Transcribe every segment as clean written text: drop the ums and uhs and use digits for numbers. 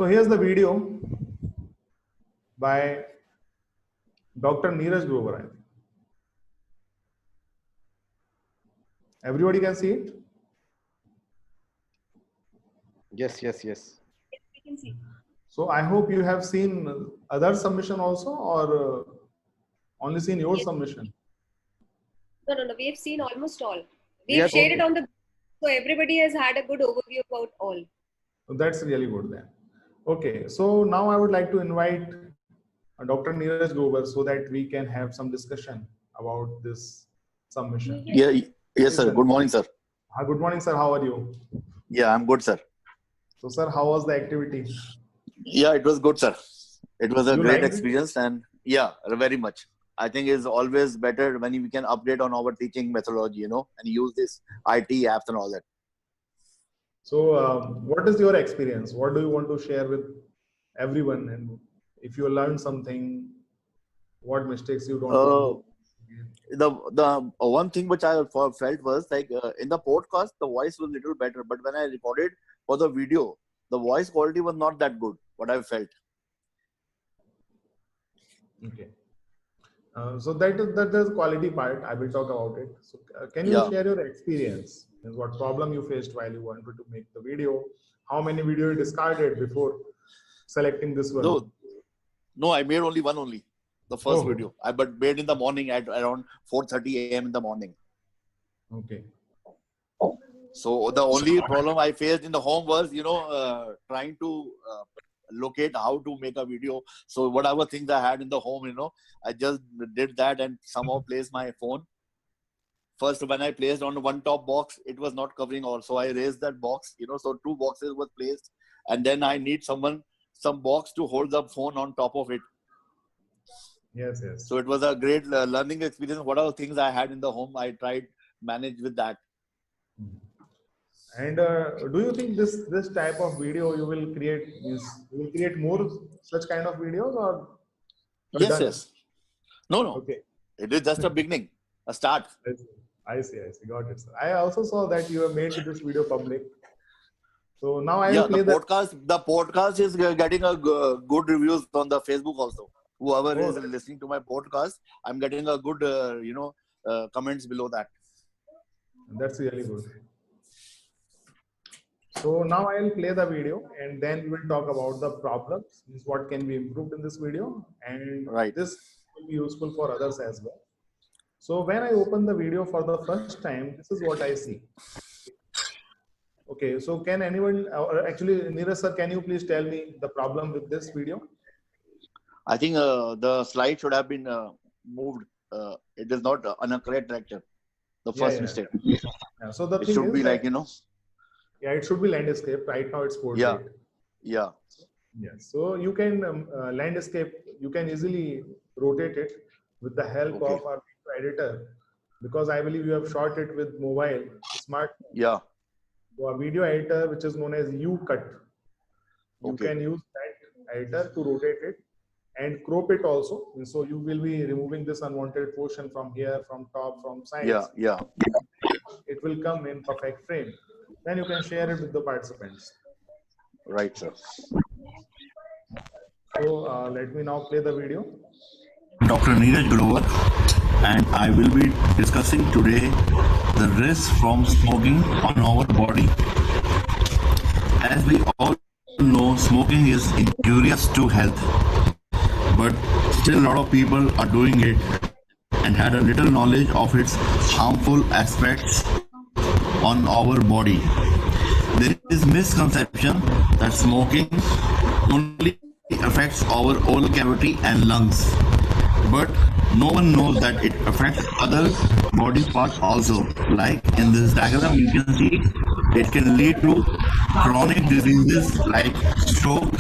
So here's the video by Dr. Neeraj Grover. I think. Everybody can see it? Yes. Yes, we can see. So I hope you have seen other submission also, or only seen your Yes. submission? No. We have seen almost all. We We've have- shared it on the, so everybody has had a good overview about all. So that's really good then. Okay, so now I would like to invite Dr. Neeraj Grover so that we can have some discussion about this submission. Yes, sir. Good morning, sir. Good morning, sir. How are you? Yeah, I'm good, sir. So, sir, how was the activity? Yeah, it was good, sir. It was a You great liked it? experience, and yeah, very much. I think it's always better when we can update on our teaching methodology, and use this IT apps and all that. So, what is your experience? What do you want to share with everyone? And if you learned something, what mistakes you don't want to do? The one thing which I felt was like in the podcast, the voice was a little better, but when I recorded for the video, the voice quality was not that good. What I felt. Okay. So that is the quality part. I will talk about it. So can you Yeah. share your experience? And what problem you faced while you wanted to make the video? How many video you discarded before selecting this one? No, I made only one only. The first Oh. video. But made in the morning at around 4:30 a.m. in the morning. Okay. So the only problem I faced in the home was, trying to locate how to make a video. So whatever things I had in the home, I just did that and somehow placed my phone. First, when I placed on one top box, it was not covering all. So I raised that box, so two boxes were placed. And then I need some box to hold the phone on top of it. Yes. So it was a great learning experience. Whatever things I had in the home, I tried manage with that. And do you think this type of video you will create more such kind of videos, or you're done? Yes. No. Okay. It is just a beginning, a start. I see. Got it, sir. I also saw that you have made this video public. So now I will play The podcast is getting a good reviews on the Facebook also. Whoever is Oh. listening to my podcast, I'm getting a good, comments below that. That's really good. So now I will play the video and then we will talk about the problems, means what can be improved in this video, and Right. this will be useful for others as well. So when I open the video for the first time, this is what I see. Okay, so can anyone, or actually Neeraj sir, can you please tell me the problem with this video? I think the slide should have been moved. It is not on a correct direction. The first mistake. Yeah, so the It thing should is be that, like, yeah, it should be landscape. Right now it's portrait. Yeah. Yes. So you can landscape, you can easily rotate it with the help Okay. of our video editor, because I believe you have shot it with mobile, smart. Yeah. So a video editor which is known as UCut. You Okay. can use that editor to rotate it and crop it also. And so you will be removing this unwanted portion from here, from top, from sides. Yeah. It will come in perfect frame. Then you can share it with the participants. Right, sir. So let me now play the video. Dr. Neeraj Grover, and I will be discussing today the risks from smoking on our body. As we all know, smoking is injurious to health, but still a lot of people are doing it and had a little knowledge of its harmful aspects on our body. There is misconception that smoking only affects our oral cavity and lungs, but no one knows that it affects other body parts also. Like in this diagram you can see, it can lead to chronic diseases like stroke,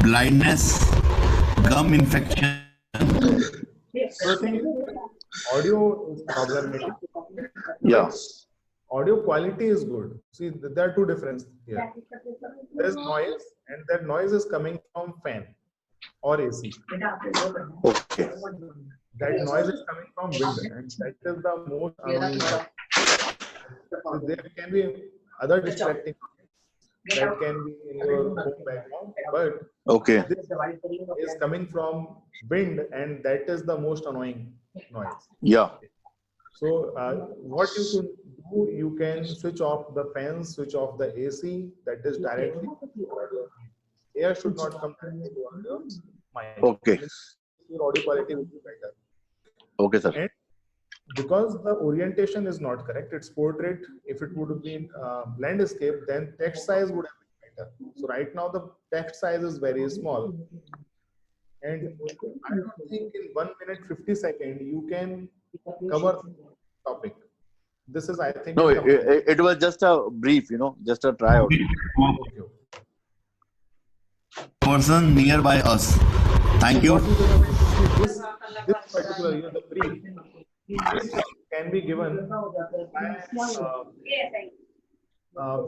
blindness, gum infection. So I think audio is problematic. Yeah. Audio quality is good. See, there are two differences here. There's noise, and that noise is coming from fan or AC. Okay. That noise is coming from window, and that is the most annoying part. So there can be other distracting. that can be in your home background, but Okay. this is coming from wind, and that is the most annoying noise. Yeah. So what you can do, you can switch off the fans, switch off the AC, that is directly air should not come directly to your mic. Okay. Your audio quality will be better. Okay, sir. And because the orientation is not correct, it's portrait. If it would have been landscape, then text size would have been better. So right now the text size is very small. And I don't think in 1 minute 50 seconds you can cover the topic. This is, I think, No, it was just a brief, just a tryout. okay. Person nearby us. Thank you. This particular, the brief can be given by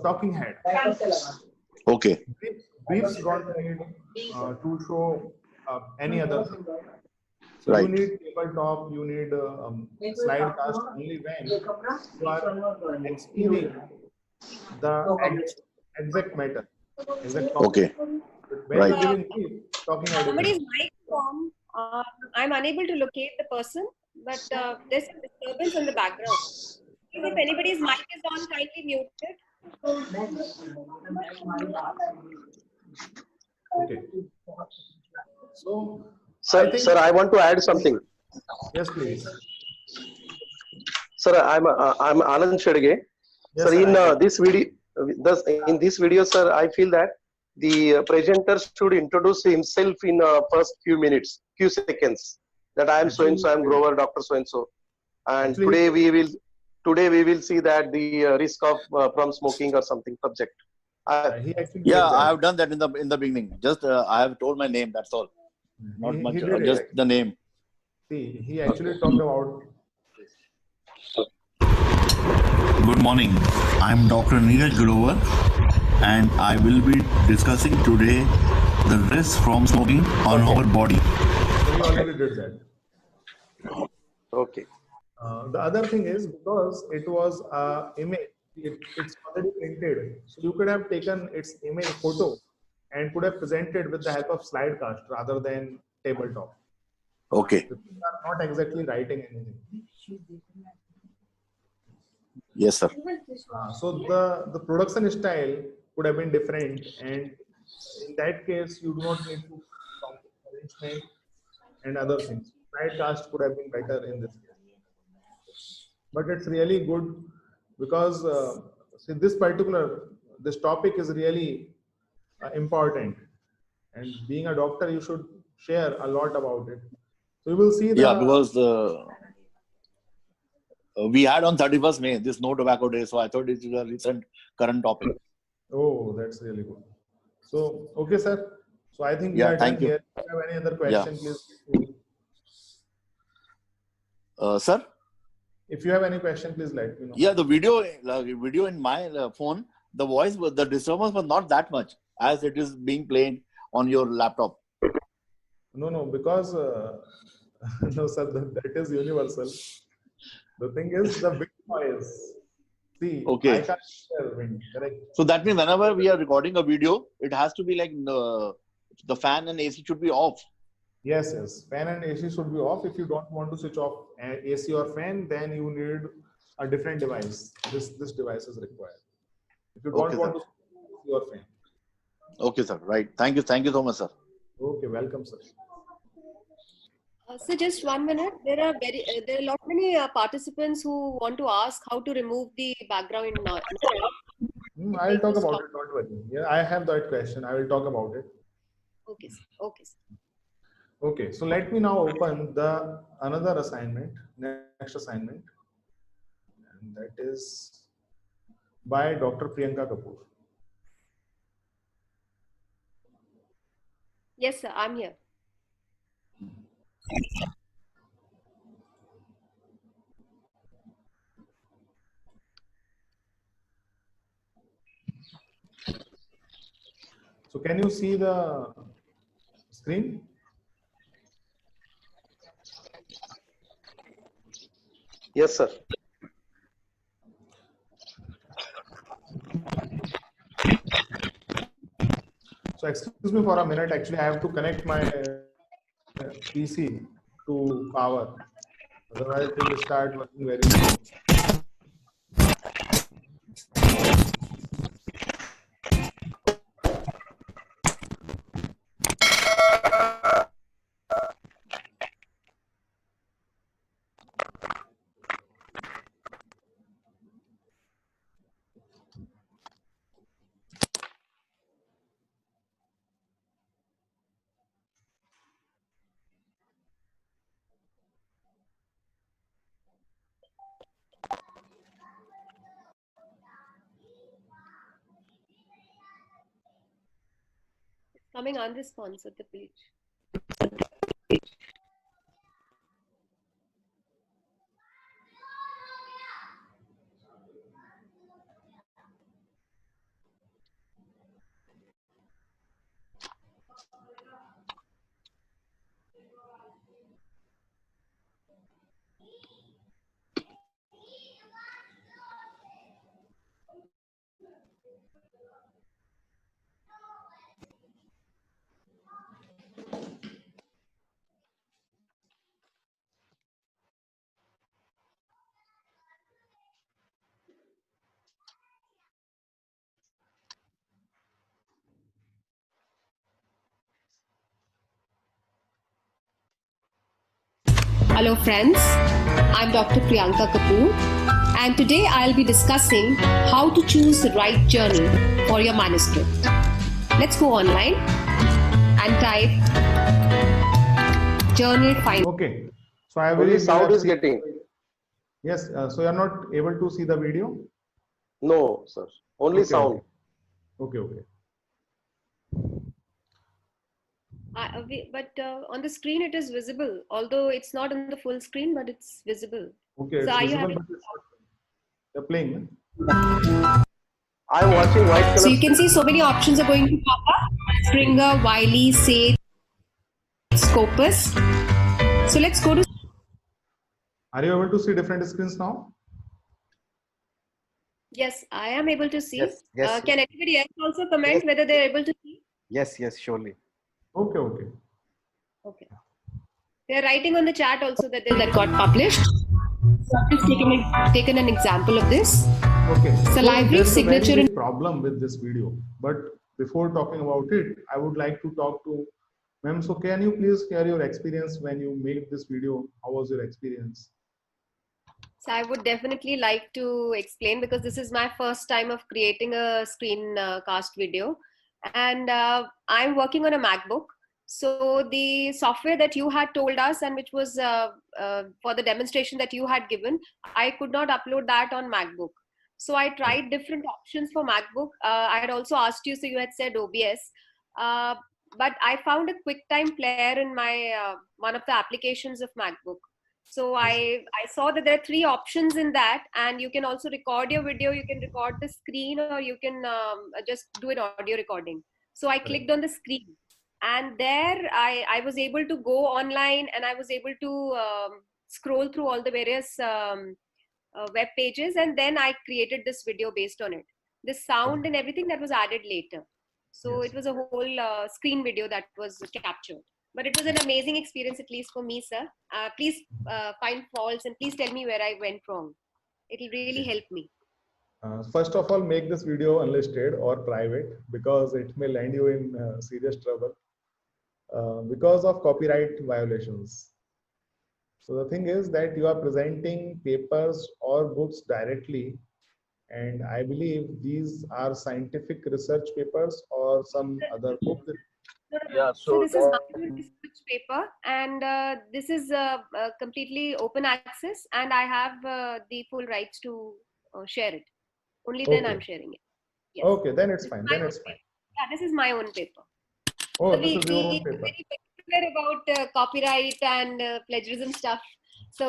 talking head. Okay. Briefs don't need to show any other thing. So Right. you need tabletop, you need slide cast only when you are explaining the exact matter, exact topic. Okay. When Right. you're giving brief, talking head is Somebody's mic on. I'm unable to locate the person, but there's some disturbance in the background. If anybody's mic is on, kindly mute it. okay. So, Sir, I want to add something. yes, please. Sir, I'm Anand Shedge. Yes, Sir, sir, in I- this video, sir, I feel that the presenter should introduce himself in first few minutes, few seconds. That I am so and so, I am Grover, Dr. So and so, and Actually- today we will see that the risk of from smoking or something subject. He actually Yeah, did that. I have done that in the beginning. Just I have told my name. That's all. Not He much. did it, Just actually. the name. See, he actually talked about. Good morning. I'm Dr. Neeraj Grover, and I will be discussing today the risks from smoking on our body. So he already did that. Okay. The other thing is, because it was image, it's already printed, so you could have taken its image photo and could have presented with the help of slide cast rather than tabletop. Okay. People are not exactly writing anything. Yes, sir. So the production style could have been different, and in that case, you do not need to arrangement and other things. Slide cast could have been better in this case. But it's really good because see, this topic is really important, and being a doctor, you should share a lot about it. So you will see the Yeah, because we had on 31st May this No Tobacco Day, so I thought it was a recent current topic. oh, that's really good. So okay, sir. So I think we Yeah, are thank done you. here. If you have any other question, please. Sir? If you have any question, please let me know. Yeah, the video in my phone, the disturbance was not that much as it is being played on your laptop. No, because no, sir, that is universal. The thing is the wind noise. See, Okay. I can't hear wind, correct? So that means whenever we are recording a video, it has to be like the fan and AC should be off. Yes. Fan and AC should be off. If you don't want to switch off AC or fan, then you need a different device. This device is required. If you don't Okay, want sir. to switch off your fan. Okay, sir. Right. Thank you so much, sir. Okay, welcome, sir. So just 1 minute. There are a lot many participants who want to ask how to remove the background noise. I'll talk about it. Don't worry. Yeah, I have that question. I will talk about it. Okay, sir. Okay, sir. Okay, so let me now open the another assignment, next assignment, and that is by Dr. Priyanka Kapoor. Yes, sir. I'm here. So can you see the screen? Yes, sir. So excuse me for a minute. Actually, I have to connect my PC to power. Otherwise, it will start working very slow. Coming unresponsive, the page. Hello friends, I'm Dr. Priyanka Kapoor and today I'll be discussing how to choose the right journal for your manuscript. Let's go online and type journal find. Okay. So I Only believe sound is getting. Yes. So you are not able to see the video. No, sir. Only Okay, sound. Okay. But on the screen it is visible, although it's not on the full screen, but it's visible. Okay. So It's are you visible, having? but it's not. You're playing. I'm watching white color. So you can see so many options are going to pop up: Springer, Wiley, Sage, Scopus. So let's go to. Are you able to see different screens now? Yes, I am able to see. Yes. Can anybody else also comment whether they're able to see? Yes, surely. Okay. Okay. They're writing on the chat also that got published. So I've just taken an example of this. Okay. So library there's a very signature big problem with this video. But before talking about it, I would like to talk to ma'am. So can you please share your experience when you made this video? How was your experience? So I would definitely like to explain because this is my first time of creating a screencast video, and I'm working on a MacBook. So the software that you had told us and which was for the demonstration that you had given, I could not upload that on MacBook. So I tried different options for MacBook. I had also asked you, so you had said OBS. But I found a QuickTime player in my one of the applications of MacBook. So I saw that there are 3 options in that, and you can also record your video, you can record the screen, or you can just do an audio recording. So I clicked on the screen, and there I was able to go online, and I was able to scroll through all the various web pages, and then I created this video based on it. The sound and everything that was added later. So Yes. it was a whole screen video that was captured. But it was an amazing experience, at least for me, sir. Please find faults and please tell me where I went wrong. It will really help me. First of all, make this video unlisted or private because it may land you in serious trouble because of copyright violations. So the thing is that you are presenting papers or books directly, and I believe these are scientific research papers or some other book. Yeah, So so this is my research paper, and this is completely open access, and I have the full rights to share it. Only then I'm sharing it. Yes. Okay, then it's This is fine. my Then own it's fine. paper. Yeah, this is my own paper. Oh, So this is your own paper. very particular about copyright and plagiarism stuff. So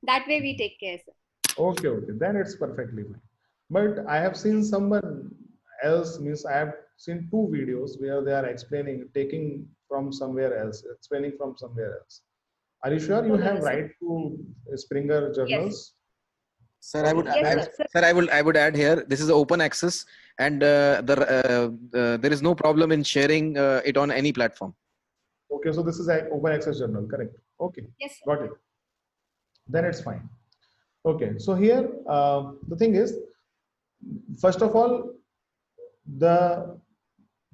that way we take care, sir. Okay, then it's perfectly fine. But I have seen someone else, means I have seen 2 videos where they are explaining, taking from somewhere else, explaining from somewhere else. Are you sure you No, have sir. right to Springer journals? Sir, I would, Yes, sir. sir, I would add here. This is open access, and there is no problem in sharing it on any platform. Okay, so this is an open access journal, correct? Okay, Yes, sir. got it. Then it's fine. Okay, so here the thing is, first of all, the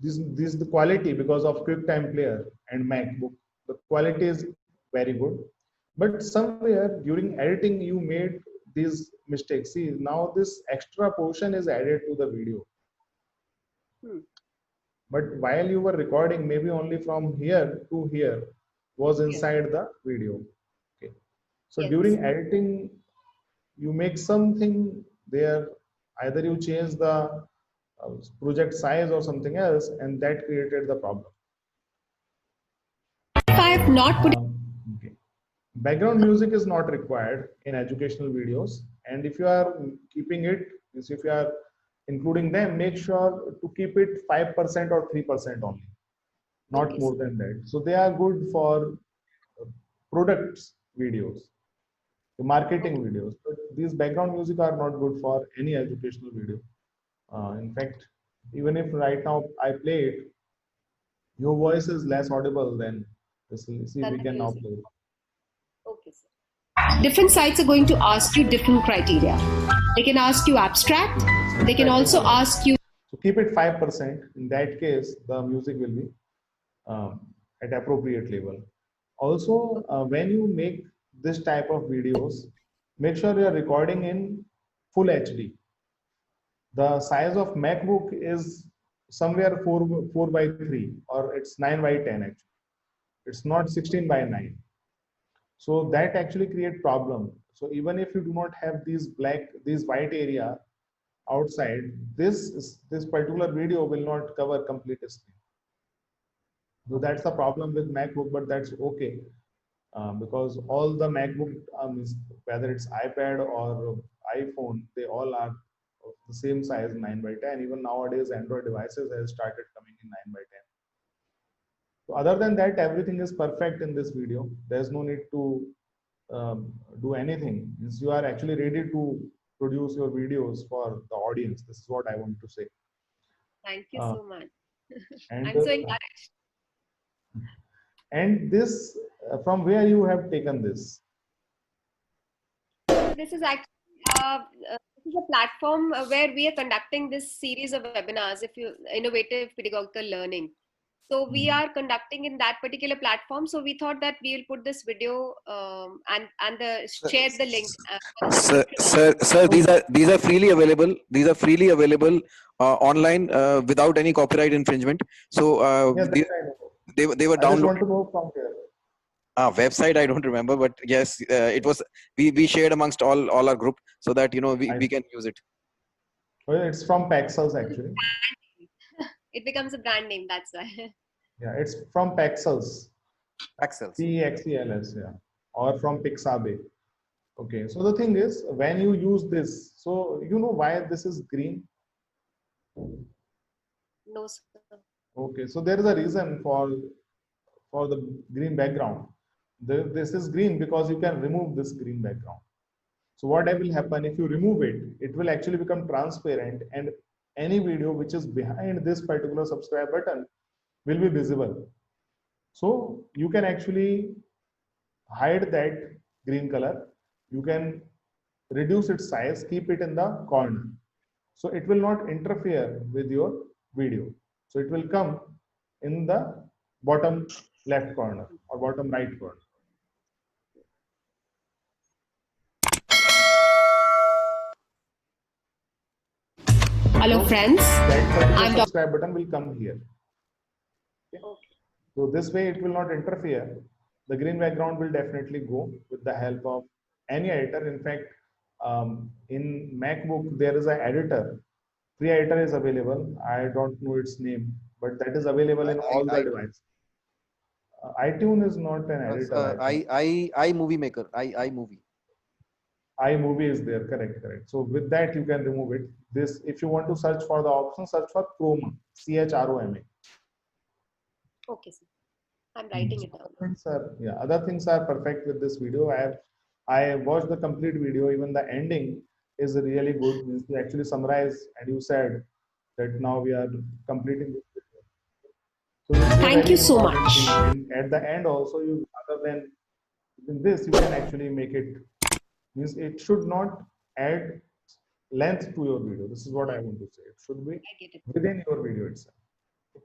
the quality, because of QuickTime Player and MacBook, the quality is very good. But somewhere during editing, you made these mistakes. See, now this extra portion is added to the video. Hmm. But while you were recording, maybe only from here to here was inside the video. Okay. So Yes. during editing, you make something there, either you change the project size or something else, and that created the problem. If I have not put Okay. Background music is not required in educational videos, and if you are keeping it, means if you are including them, make sure to keep it 5% or 3% only, not Okay, more than that. So they are good for products videos, the marketing videos, but these background music are not good for any educational video. In fact, even if right now I play it, your voice is less audible than this. See, than we the can now music. play it. Okay, sir. Different sites are going to ask you different criteria. They can ask you abstract. They can also ask you. So keep it 5%. In that case, the music will be at appropriate level. Also, when you make this type of videos, make sure you are recording in full HD. The size of MacBook is somewhere 4 by 3, or it's 9 by 10 actually. It's not 16 by 9. So that actually create problem. So even if you do not have these white area outside, this particular video will not cover complete screen. So that's the problem with MacBook, but that's okay. Because all the MacBook, whether it's iPad or iPhone, they all are of the same size, 9 by 10. Even nowadays, Android devices have started coming in 9 by 10. So other than that, everything is perfect in this video. There's no need to do anything. Means you are actually ready to produce your videos for the audience. This is what I want to say. Thank you so much. And I'm so encouraged. and this, from where you have taken this? This is actually this is a platform where we are conducting this series of webinars. If you innovative pedagogical learning. So we are conducting in that particular platform. So we thought that we will put this video and share the link. Sir, these are freely available. These are freely available online without any copyright infringement. So Yes, that I know. they were I just downloaded. want to know from here. Website I don't remember, but yes, it was we shared amongst all our group so that we can use it. Well, it's from Paxels actually. It becomes a brand name. That's why. Yeah, it's from Paxels. Paxels. P-E-X-E-L-S, yeah, or from Pixabay. Okay, so the thing is, when you use this, so you know why this is green? No, sir. Okay, so there is a reason for the green background. This is green because you can remove this green background. So what will happen if you remove it? It will actually become transparent, and any video which is behind this particular subscribe button will be visible. So you can actually hide that green color. You can reduce its size, keep it in the corner. So it will not interfere with your video. So it will come in the bottom left corner or bottom right corner. Hello, friends. That subscribe button will come here. Okay. So this way it will not interfere. The green background will definitely go with the help of any editor. In fact, in MacBook there is an editor. Free editor is available. I don't know its name, but that is available in all the devices. iTunes is not an editor. iMovie Maker. iMovie. iMovie is there, correct. So with that you can remove it. This, if you want to search for the option, search for Chroma, CHROMA. Okay, sir. I'm writing it down. Other things are perfect with this video. I watched the complete video, even the ending. is really good. Means you actually summarize and you said that now we are completing this video. So this is a Thank very you so important much. thing. And at the end also, you other than this, you can actually make it. Means it should not add length to your video. This is what I want to say. It should be I get it. within your video itself.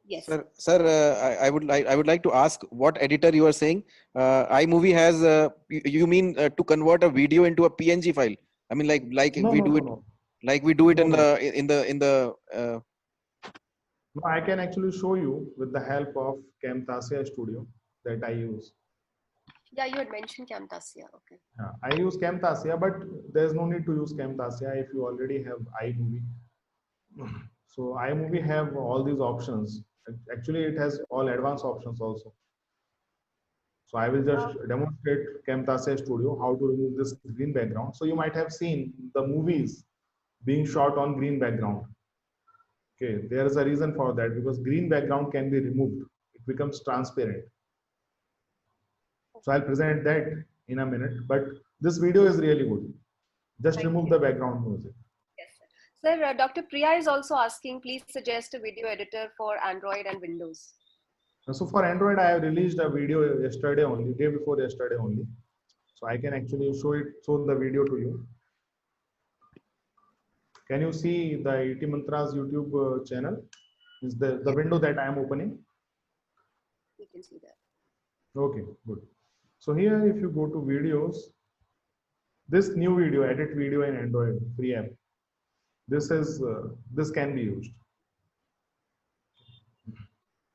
Yes. Sir, I would like to ask what editor you are saying. iMovie has. You mean to convert a video into a PNG file? I mean, like No, we no, do no, it, no. like we do it No, in no. the. No, I can actually show you with the help of Camtasia Studio that I use. Yeah, you had mentioned Camtasia. Okay. I use Camtasia, but there's no need to use Camtasia if you already have iMovie. So iMovie have all these options. Actually, it has all advanced options also. So I will just demonstrate Camtasia Studio how to remove this green background. So you might have seen the movies being shot on green background. Okay, there is a reason for that because green background can be removed. It becomes transparent. So I'll present that in a minute, but this video is really good. Just Thank remove you. the background music. Yes, sir. Sir, Dr. Priya is also asking, please suggest a video editor for Android and Windows. So for Android, I have released a video yesterday only, day before yesterday only. So I can actually show the video to you. Can you see the ET Mantras YouTube channel? Is the window that I am opening? You can see that. Okay, good. So here, if you go to videos, this new video, edit video in Android free app. This can be used.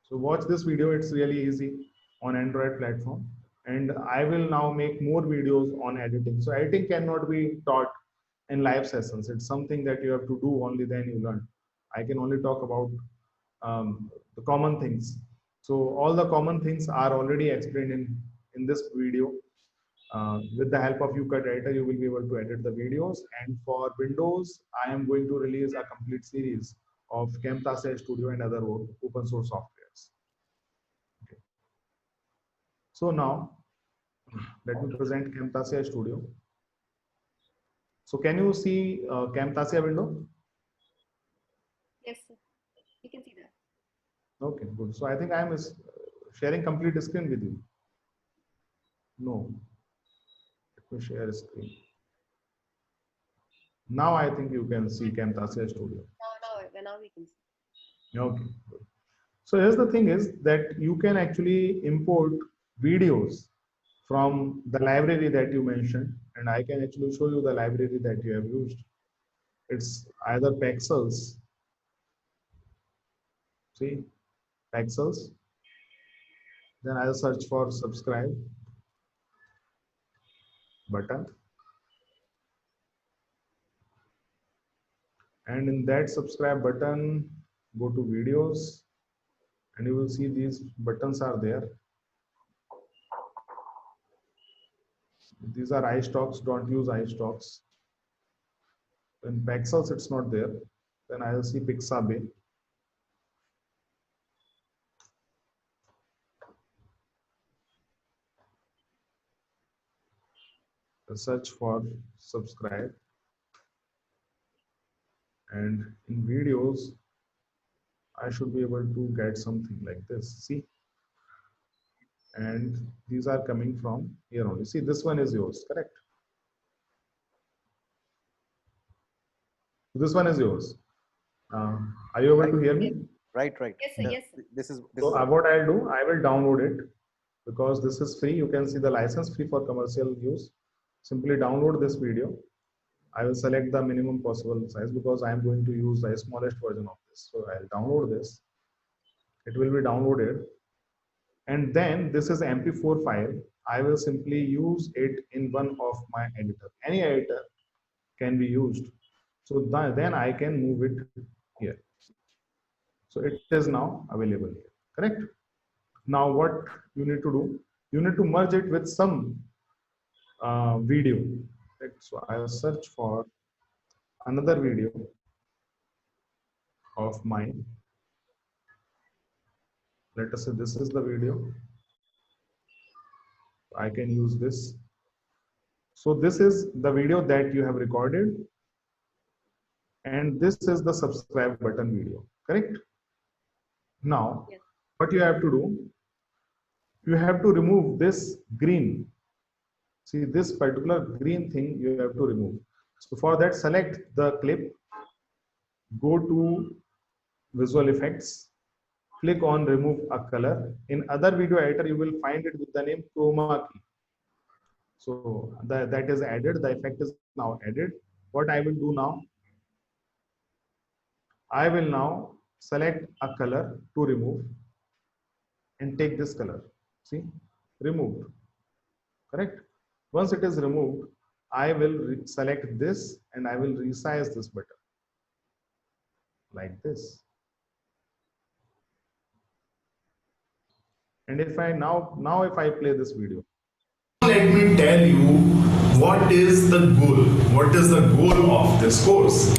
So watch this video. It's really easy on Android platform. And I will now make more videos on editing. So editing cannot be taught in live sessions. It's something that you have to do only then you learn. I can only talk about the common things. So all the common things are already explained in this video. With the help of UCut Editor, you will be able to edit the videos. And for Windows, I am going to release a complete series of Camtasia Studio and other open source softwares. Okay. So now, let me present Camtasia Studio. So can you see Camtasia window? Yes, sir. You can see that. Okay, good. So I think I am sharing complete screen with you. No. Let me share a screen. Now I think you can see Camtasia Studio. Now we can see. Okay, good. So here's the thing is that you can actually import videos from the library that you mentioned, and I can actually show you the library that you have used. It's either Pexels. See, Pexels. Then I'll search for subscribe button. And in that subscribe button, go to videos and you will see these buttons are there. These are iStocks, don't use iStocks. In Pexels, it's not there. Then I'll see Pixabay. Search for subscribe. And in videos, I should be able to get something like this. See? And these are coming from here only. See, this one is yours, correct? This one is yours. Are you able to hear me? Right. Yes, sir. Yes, sir. This is So what I'll do, I will download it because this is free. You can see the license free for commercial use. Simply download this video. I will select the minimum possible size because I am going to use the smallest version of this. So I'll download this. It will be downloaded. And then this is MP4 file. I will simply use it in one of my editor. Any editor can be used. So then I can move it here. So it is now available here, correct? Now what you need to do, you need to merge it with some video. Right? So I'll search for another video of mine. Let us say this is the video. I can use this. So this is the video that you have recorded and this is the subscribe button video, correct? Now, Yes. what you have to do, you have to remove this green. See, this particular green thing you have to remove. So for that, select the clip, go to visual effects, click on remove a color. In other video editor, you will find it with the name chroma key. So that is added, the effect is now added. What I will do now, I will now select a color to remove and take this color. See, removed, correct? Once it is removed, I will select this and I will resize this button like this. And if I now if I play this video, let me tell you what is the goal. What is the goal of this course?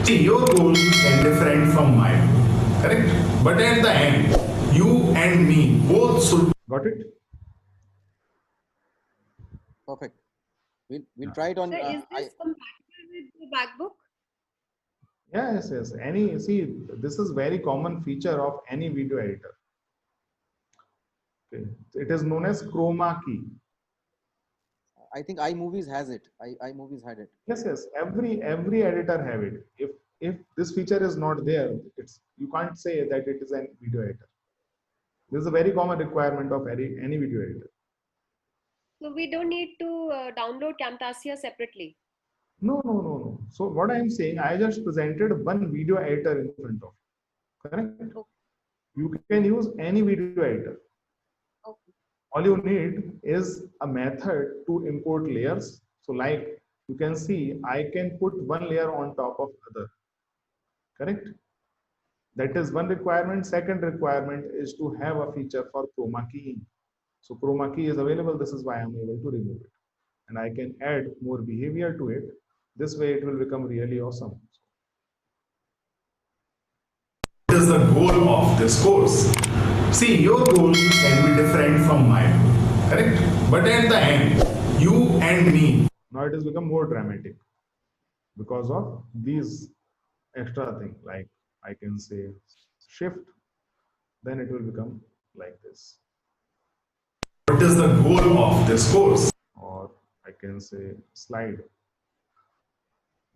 See, your goal is different from mine, correct? But at the end, you and me both should. got it? Perfect. We'll try it on. Sir, is this compatible with the MacBook? Yes, yes. See, this is very common feature of any video editor. Okay. It is known as chroma key. I think iMovies has it. iMovies had it. Yes, yes. Every editor have it. If this feature is not there, you can't say that it is a video editor. This is a very common requirement of any video editor. So we don't need to download Camtasia separately. No. So what I am saying, I just presented one video editor in front of you. Correct? Okay. You can use any video editor. Okay. All you need is a method to import layers. So like you can see, I can put one layer on top of other. Correct? That is one requirement. Second requirement is to have a feature for chroma keying. So chroma key is available. This is why I'm able to remove it. And I can add more behavior to it. This way it will become really awesome. What is the goal of this course? See, your goal can be different from mine, correct? But at the end, you and me. Now it has become more dramatic because of these extra things. Like I can say shift, then it will become like this. What is the goal of this course? Or I can say slide,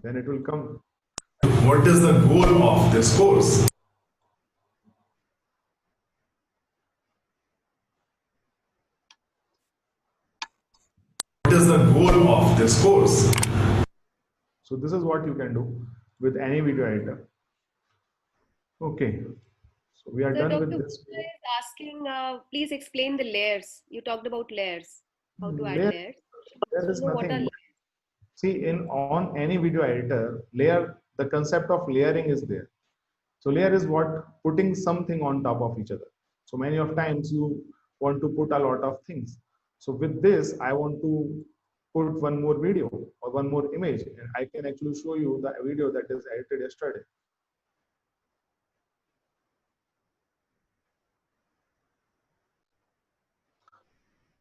then it will come. What is the goal of this course? What is the goal of this course? So this is what you can do with any video editor. Okay, so we are So done Dr. with this. Gupta is asking, please explain the layers. You talked about layers. How to add Layer- layers. There is So what are nothing. layers? See, on any video editor, the concept of layering is there. So layer is what putting something on top of each other. So many of times you want to put a lot of things. So with this, I want to put one more video or one more image, and I can actually show you the video that is edited yesterday.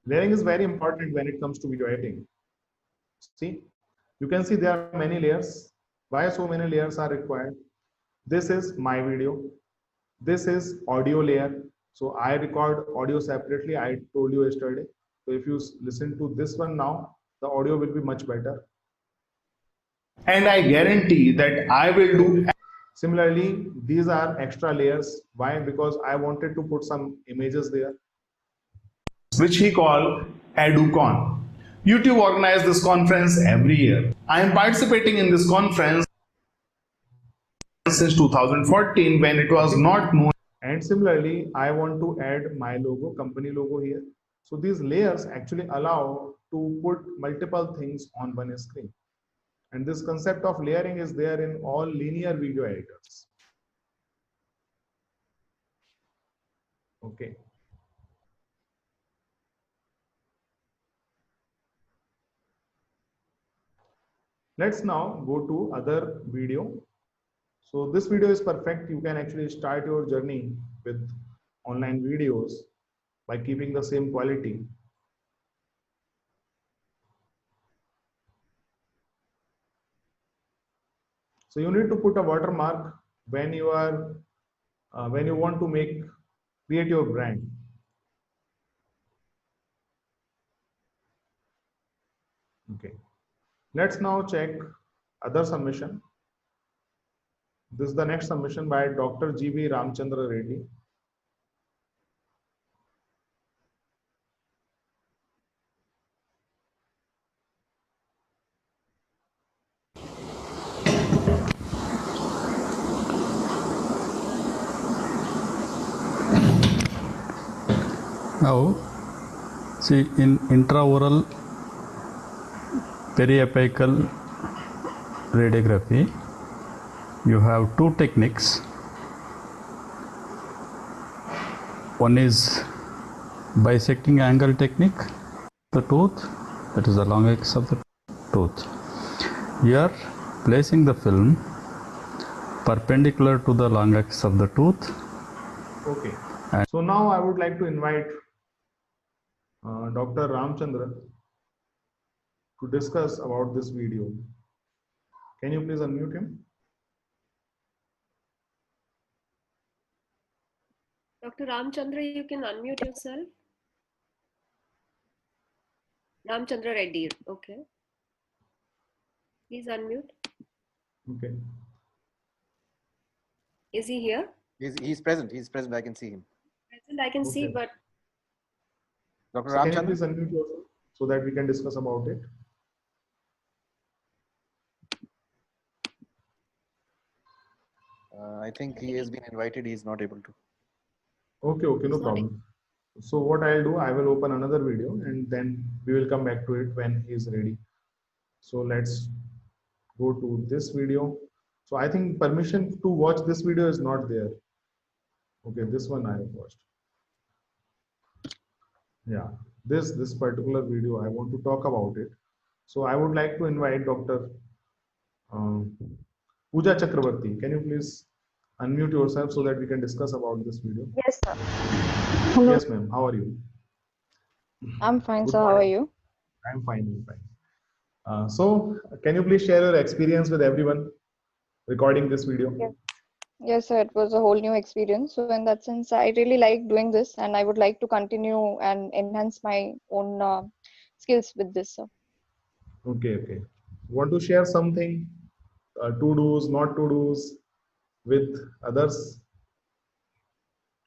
Layering is very important when it comes to video editing. See, you can see there are many layers. Why so many layers are required? This is my video. This is audio layer. So I record audio separately. I told you yesterday. So if you listen to this one now, the audio will be much better. And I guarantee that I will do. Similarly, these are extra layers. Why? Because I wanted to put some images there. Which he called EduCon. YouTube organized this conference every year. I am participating in this conference since 2014 when it was not known. And similarly, I want to add my logo, company logo here. So these layers actually allow to put multiple things on one screen. And this concept of layering is there in all linear video editors. Okay. Let's now go to other video. So this video is perfect. You can actually start your journey with online videos by keeping the same quality. So you need to put a watermark when you are when you want to create your brand. Okay. Let's now check other submission. This is the next submission by Dr. G.V. Ramchandra Reddy. Now, see, in intraoral periapical radiography, you have two techniques. One is bisecting angle technique, the tooth, that is the long axis of the tooth. You are placing the film perpendicular to the long axis of the tooth. Okay. So now I would like to invite Dr. Ramchandra to discuss about this video. Can you please unmute him? Dr. Ramchandra, you can unmute yourself. Ramchandra Reddy, okay. Please unmute. Okay. Is he here? He's present. He's present. I can see him. Present, I can see, Okay. but Dr. So can you Ramchandra? please unmute yourself so that we can discuss about it? I think he has been invited. He's not able to. Okay, okay, no It's not- problem. So what I'll do, I will open another video and then we will come back to it when he is ready. So let's go to this video. So I think permission to watch this video is not there. Okay, this one I have watched. Yeah, this particular video, I want to talk about it. So I would like to invite Dr. Pooja Chakrabarti. Can you please unmute yourself so that we can discuss about this video? Yes, sir. Hello. Yes, ma'am. How are you? I'm fine, Good sir. How are morning. you? I'm fine. I'm fine. So can you please share your experience with everyone recording this video? Yes. Yes, sir. It was a whole new experience. So in that sense, I really like doing this, and I would like to continue and enhance my own skills with this, sir. Okay, okay. Want to share something, to do's, not to do's with others?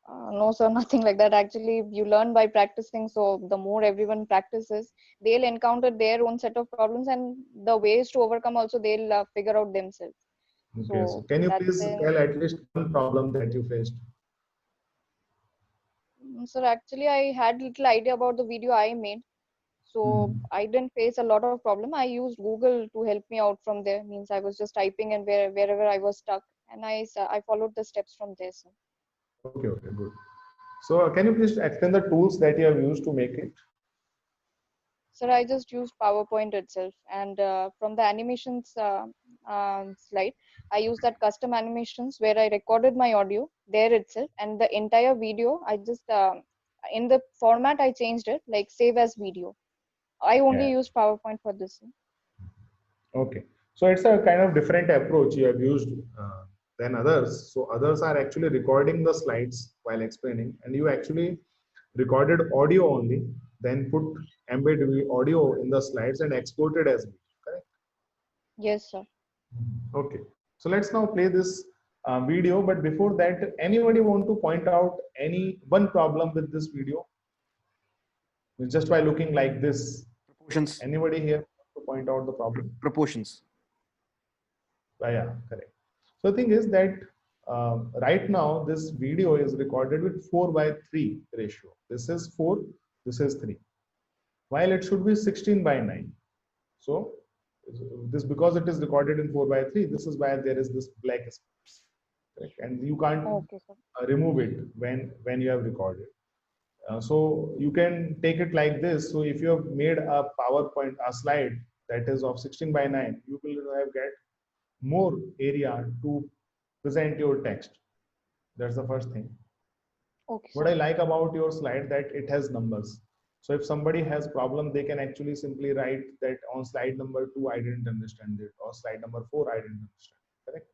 No, sir, nothing like that. Actually, you learn by practicing. So the more everyone practices, they'll encounter their own set of problems, and the ways to overcome also they'll figure out themselves. Okay, so So can you that's please tell at least one problem that you faced? Sir, actually, I had little idea about the video I made. So I didn't face a lot of problem. I used Google to help me out from there. Means I was just typing and wherever I was stuck, and I followed the steps from there. Sir. Okay, okay, good. So can you please explain the tools that you have used to make it? Sir, I just used PowerPoint itself, and from the animations slide, I used that custom animations where I recorded my audio there itself, and the entire video I just in the format I changed it like save as video. I only Yeah. used PowerPoint for this. Okay, so it's a kind of different approach you have used than others. So others are actually recording the slides while explaining, and you actually recorded audio only, then put embed audio in the slides and exported as video, correct? Yes, sir. Okay, so let's now play this video. But before that, anybody want to point out any one problem with this video? Just by looking like this, Proportions. anybody here to point out the problem? Proportions. Yeah, correct. So the thing is that right now this video is recorded with 4:3 ratio. This is 4, this is 3. While it should be 16:9. So this, because it is recorded in 4:3, this is why there is this black space. Correct? And you can't Okay, sir. remove it when you have recorded. So you can take it like this. So if you have made a PowerPoint, a slide that is of 16:9, you will have get more area to present your text. That's the first thing. Okay, What sir. I like about your slide that it has numbers. So if somebody has problem, they can actually simply write that on slide number 2, I didn't understand it, or slide number 4, I didn't understand. Correct?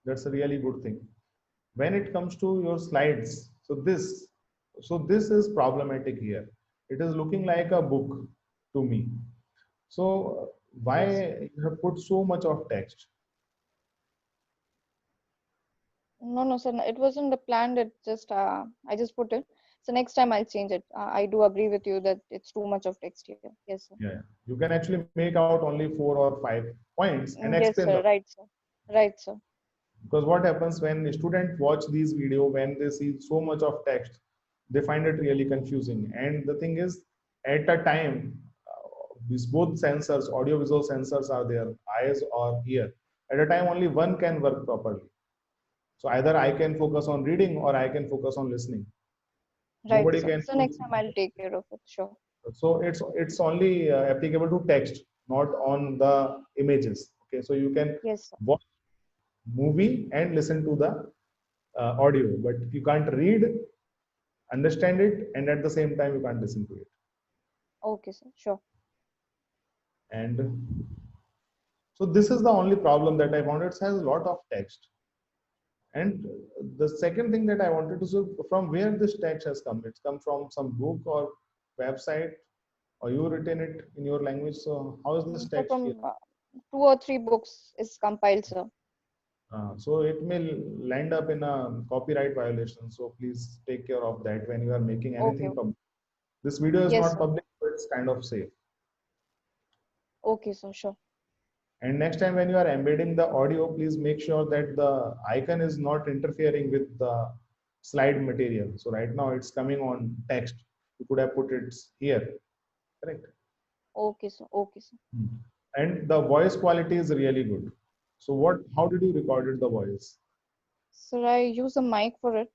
That's a really good thing. When it comes to your slides, so this is problematic here. It is looking like a book to me. So why you have put so much of text? No, sir. It wasn't the plan. It just I just put it. So next time I'll change it. I do agree with you that it's too much of text here. Yes, sir. Yeah, you can actually make out only 4 or 5 points and Yes, explain sir. them. Right, sir. Right, sir. Because what happens when students watch these video, when they see so much of text, they find it really confusing. And the thing is, at a time, these both sensors, audio visual sensors are there, eyes or ear. At a time, only one can work properly. So either I can focus on reading or I can focus on listening. Right, Nobody sir. can. So next time I'll take care of it. Sure. So it's only applicable to text, not on the images. Okay, so you can Yes, sir. watch movie and listen to the audio, but you can't read, understand it, and at the same time you can't listen to it. Okay, sir. Sure. And so this is the only problem that I found. It has a lot of text. And the second thing that I wanted to say, from where this text has come, it's come from some book or website, or you written it in your language. So how is this So text from here? 2 or 3 books is compiled, sir. So it may land up in a copyright violation. So please take care of that when you are making anything Okay. public. This video is Yes, not sir. public, but it's kind of safe. Okay, sir. Sure. And next time when you are embedding the audio, please make sure that the icon is not interfering with the slide material. So right now it's coming on text. You could have put it here, correct? Okay, sir. Okay, sir. And the voice quality is really good. So how did you recorded the voice? Sir, I use a mic for it.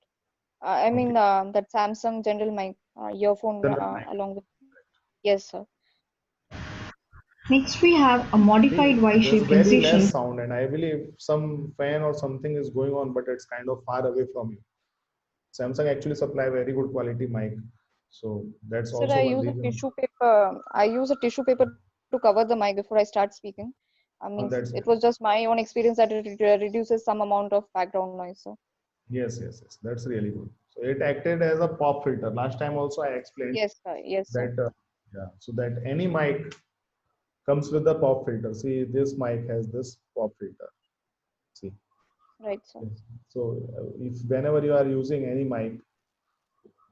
I mean, that Samsung general mic, earphone General mic. along with. Yes, sir. Next, we have a modified There's Y-shaped very less incision. sound, and I believe some fan or something is going on, but it's kind of far away from you. Samsung actually supply very good quality mic, so that's Sir, also I one use a reason. tissue paper. I use a tissue paper to cover the mic before I start speaking. I mean, That's it good. was just my own experience that it reduces some amount of background noise. So Yes, that's really good. So it acted as a pop filter. Last time also I explained yes, sir. Yes, sir. that so that any mic comes with the pop filter. See, this mic has this pop filter. See, Right, sir. yes. So if whenever you are using any mic,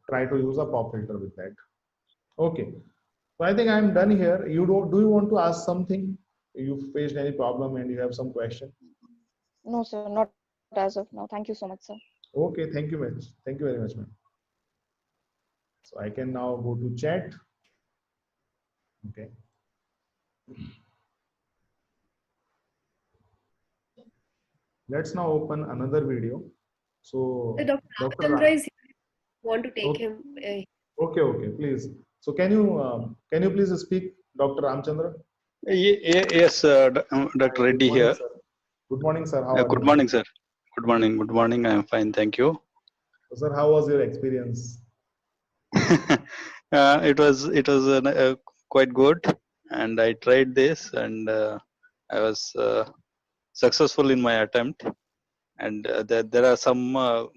try to use a pop filter with that. Okay. So I think I'm done here. Do you want to ask something? You faced any problem and you have some question? No, sir. Not as of now. Thank you so much, sir. Okay, thank you much. Thank you very much, ma'am. So I can now go to chat. Okay. Let's now open another video. So Dr. Dr. Ramachandra is here. Want to take Okay. him? Okay, please. So can you please speak, Dr. Ramchandra? Yes, Dr. Reddy Good morning, here. sir. Good morning, sir. How are Good you? morning, sir. Good morning. Good morning. I am fine. Thank you. So, sir, how was your experience? It was quite good, and I tried this, and I was successful in my attempt. And there are some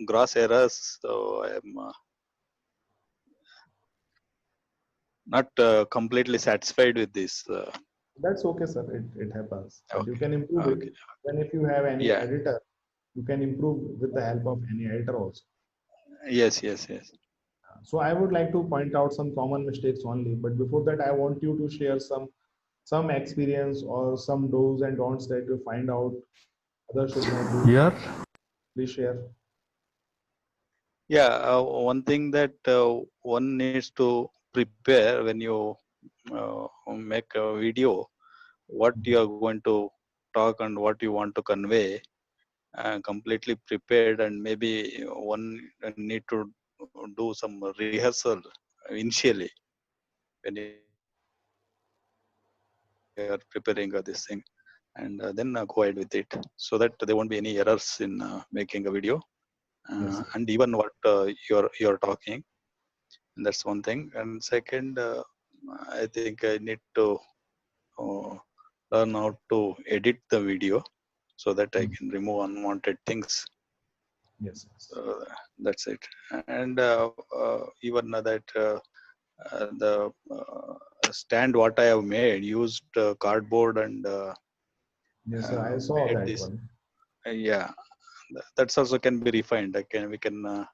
gross errors, so I am not completely satisfied with this. That's okay, sir. It happens. But you Okay. can improve Okay. it. Then if you have any Yeah. editor, you can improve with the help of any editor also. Yes. So I would like to point out some common mistakes only. But before that, I want you to share some experience or some do's and don'ts that you find out others should not do. Here, Please share. Yeah. One thing that one needs to prepare when you make a video, what you are going to talk and what you want to convey, completely prepared, and maybe one need to do some rehearsal initially when you are preparing this thing, and then go ahead with it, so that there won't be any errors in making a video, Yes. and even what you're talking. And that's one thing. And second, I think I need to learn how to edit the video, so that I can remove unwanted things. Yes. That's it. And even that the stand what I have made used cardboard and Yes, sir, I saw made that this. one. Yeah, that's also can be refined. We can refine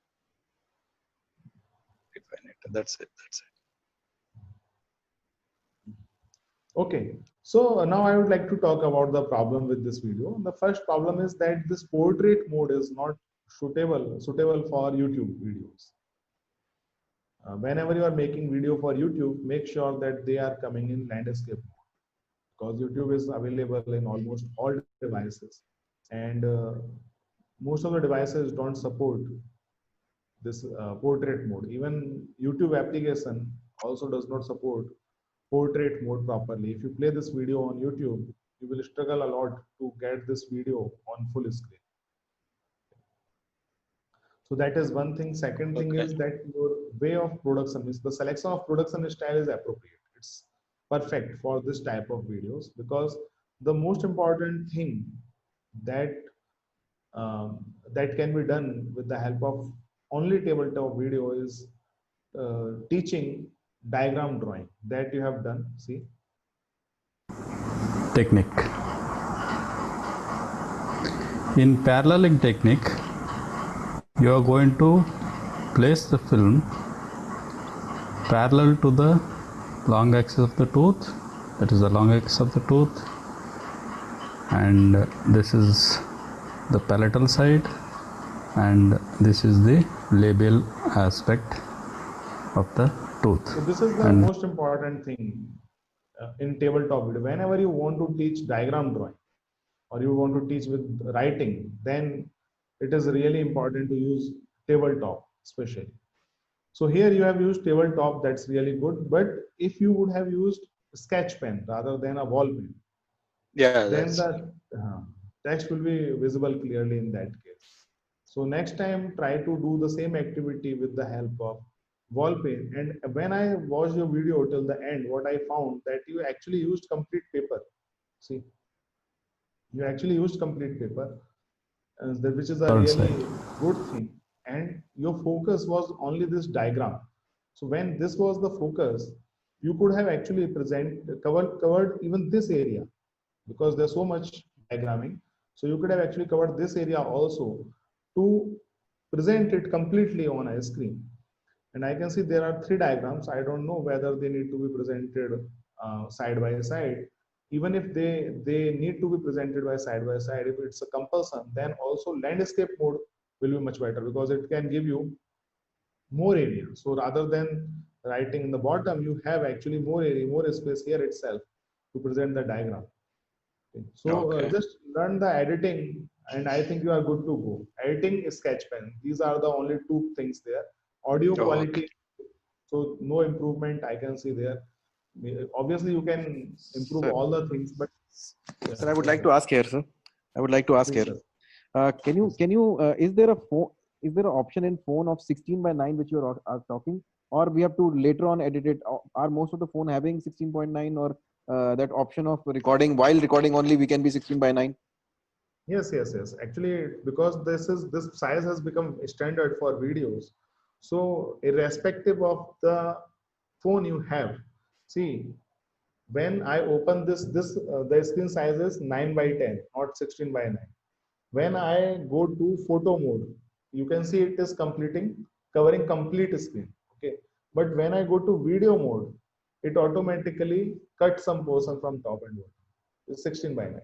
it. That's it. That's it. Okay, so now I would like to talk about the problem with this video. The first problem is that this portrait mode is not suitable for YouTube videos. Whenever you are making video for YouTube, make sure that they are coming in landscape mode, because YouTube is available in almost all devices, and most of the devices don't support this portrait mode. Even YouTube application also does not support portrait mode properly. If you play this video on YouTube, you will struggle a lot to get this video on full screen. So that is one thing. Second thing is that your way of production is the selection of production style is appropriate. It's perfect for this type of videos, because the most important thing that that can be done with the help of only tabletop video is teaching diagram drawing that you have done. See, technique. In paralleling technique, you are going to place the film parallel to the long axis of the tooth, that is the long axis of the tooth, and this is the palatal side, and this is the labial aspect of the tooth. so this is the most important thing in tabletop video. Whenever you want to teach diagram drawing or you want to teach with writing, then it is really important to use tabletop especially. So here you have used tabletop, that's really good. But if you would have used sketch pen rather than a ball pen, then the text will be visible clearly in that case. So next time try to do the same activity with the help of ball pen. And when I watched your video till the end, what I found that you actually used complete paper. See, you actually used complete paper, which is a really good thing. And your focus was only this diagram. So when this was the focus, you could have actually covered even this area, because there's so much diagramming. So you could have actually covered this area also to present it completely on a screen. And I can see there are 3 diagrams. I don't know whether they need to be presented side by side. Even if they need to be presented by side, if it's a compulsion, then also landscape mode will be much better, because it can give you more area. So rather than writing in the bottom, you have actually more area, more space here itself to present the diagram. Okay. So just learn the editing, and I think you are good to go. Editing is sketch pen. These are the only 2 things there. Audio quality, so no improvement I can see there. Obviously you can improve all the things, but sir, I would like to ask here, sir. I would like to ask here. Can you is there an option in phone of 16:9 which you are talking, or we have to later on edit it? Are most of the phone having 16:9, or that option of recording, while recording only we can be 16:9? Yes. Actually, because this size has become standard for videos. So irrespective of the phone you have, see, when I open the screen size is 9:10, not 16:9. When I go to photo mode, you can see it is covering complete screen. Okay, but when I go to video mode, it automatically cuts some portion from top and bottom. It's 16:9.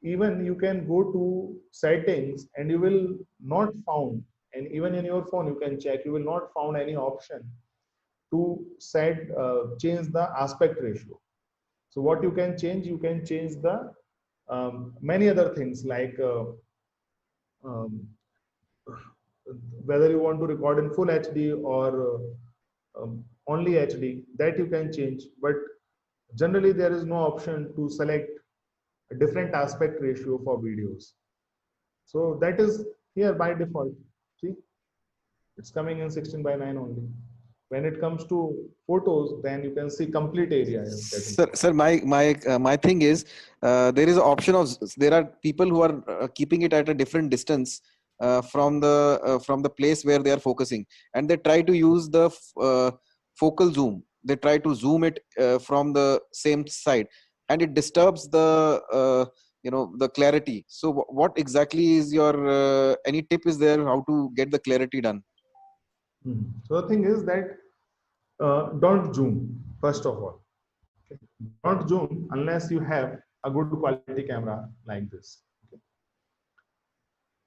Even you can go to settings and you will not found, and even in your phone you can check, you will not found any option to change the aspect ratio. So what you can change the many other things, like whether you want to record in full HD or only HD, that you can change. But generally there is no option to select a different aspect ratio for videos. So that is here by default. See, it's coming in 16:9 only. When it comes to photos, then you can see complete area is getting Sir, my thing is, there is an option of, there are people who are keeping it at a different distance from the place where they are focusing, and they try to use the focal zoom. They try to zoom it from the same side, and it disturbs the the clarity. So what exactly is your any tip is there how to get the clarity done? So the thing is that don't zoom first of all. Okay? Don't zoom unless you have a good quality camera like this. Okay?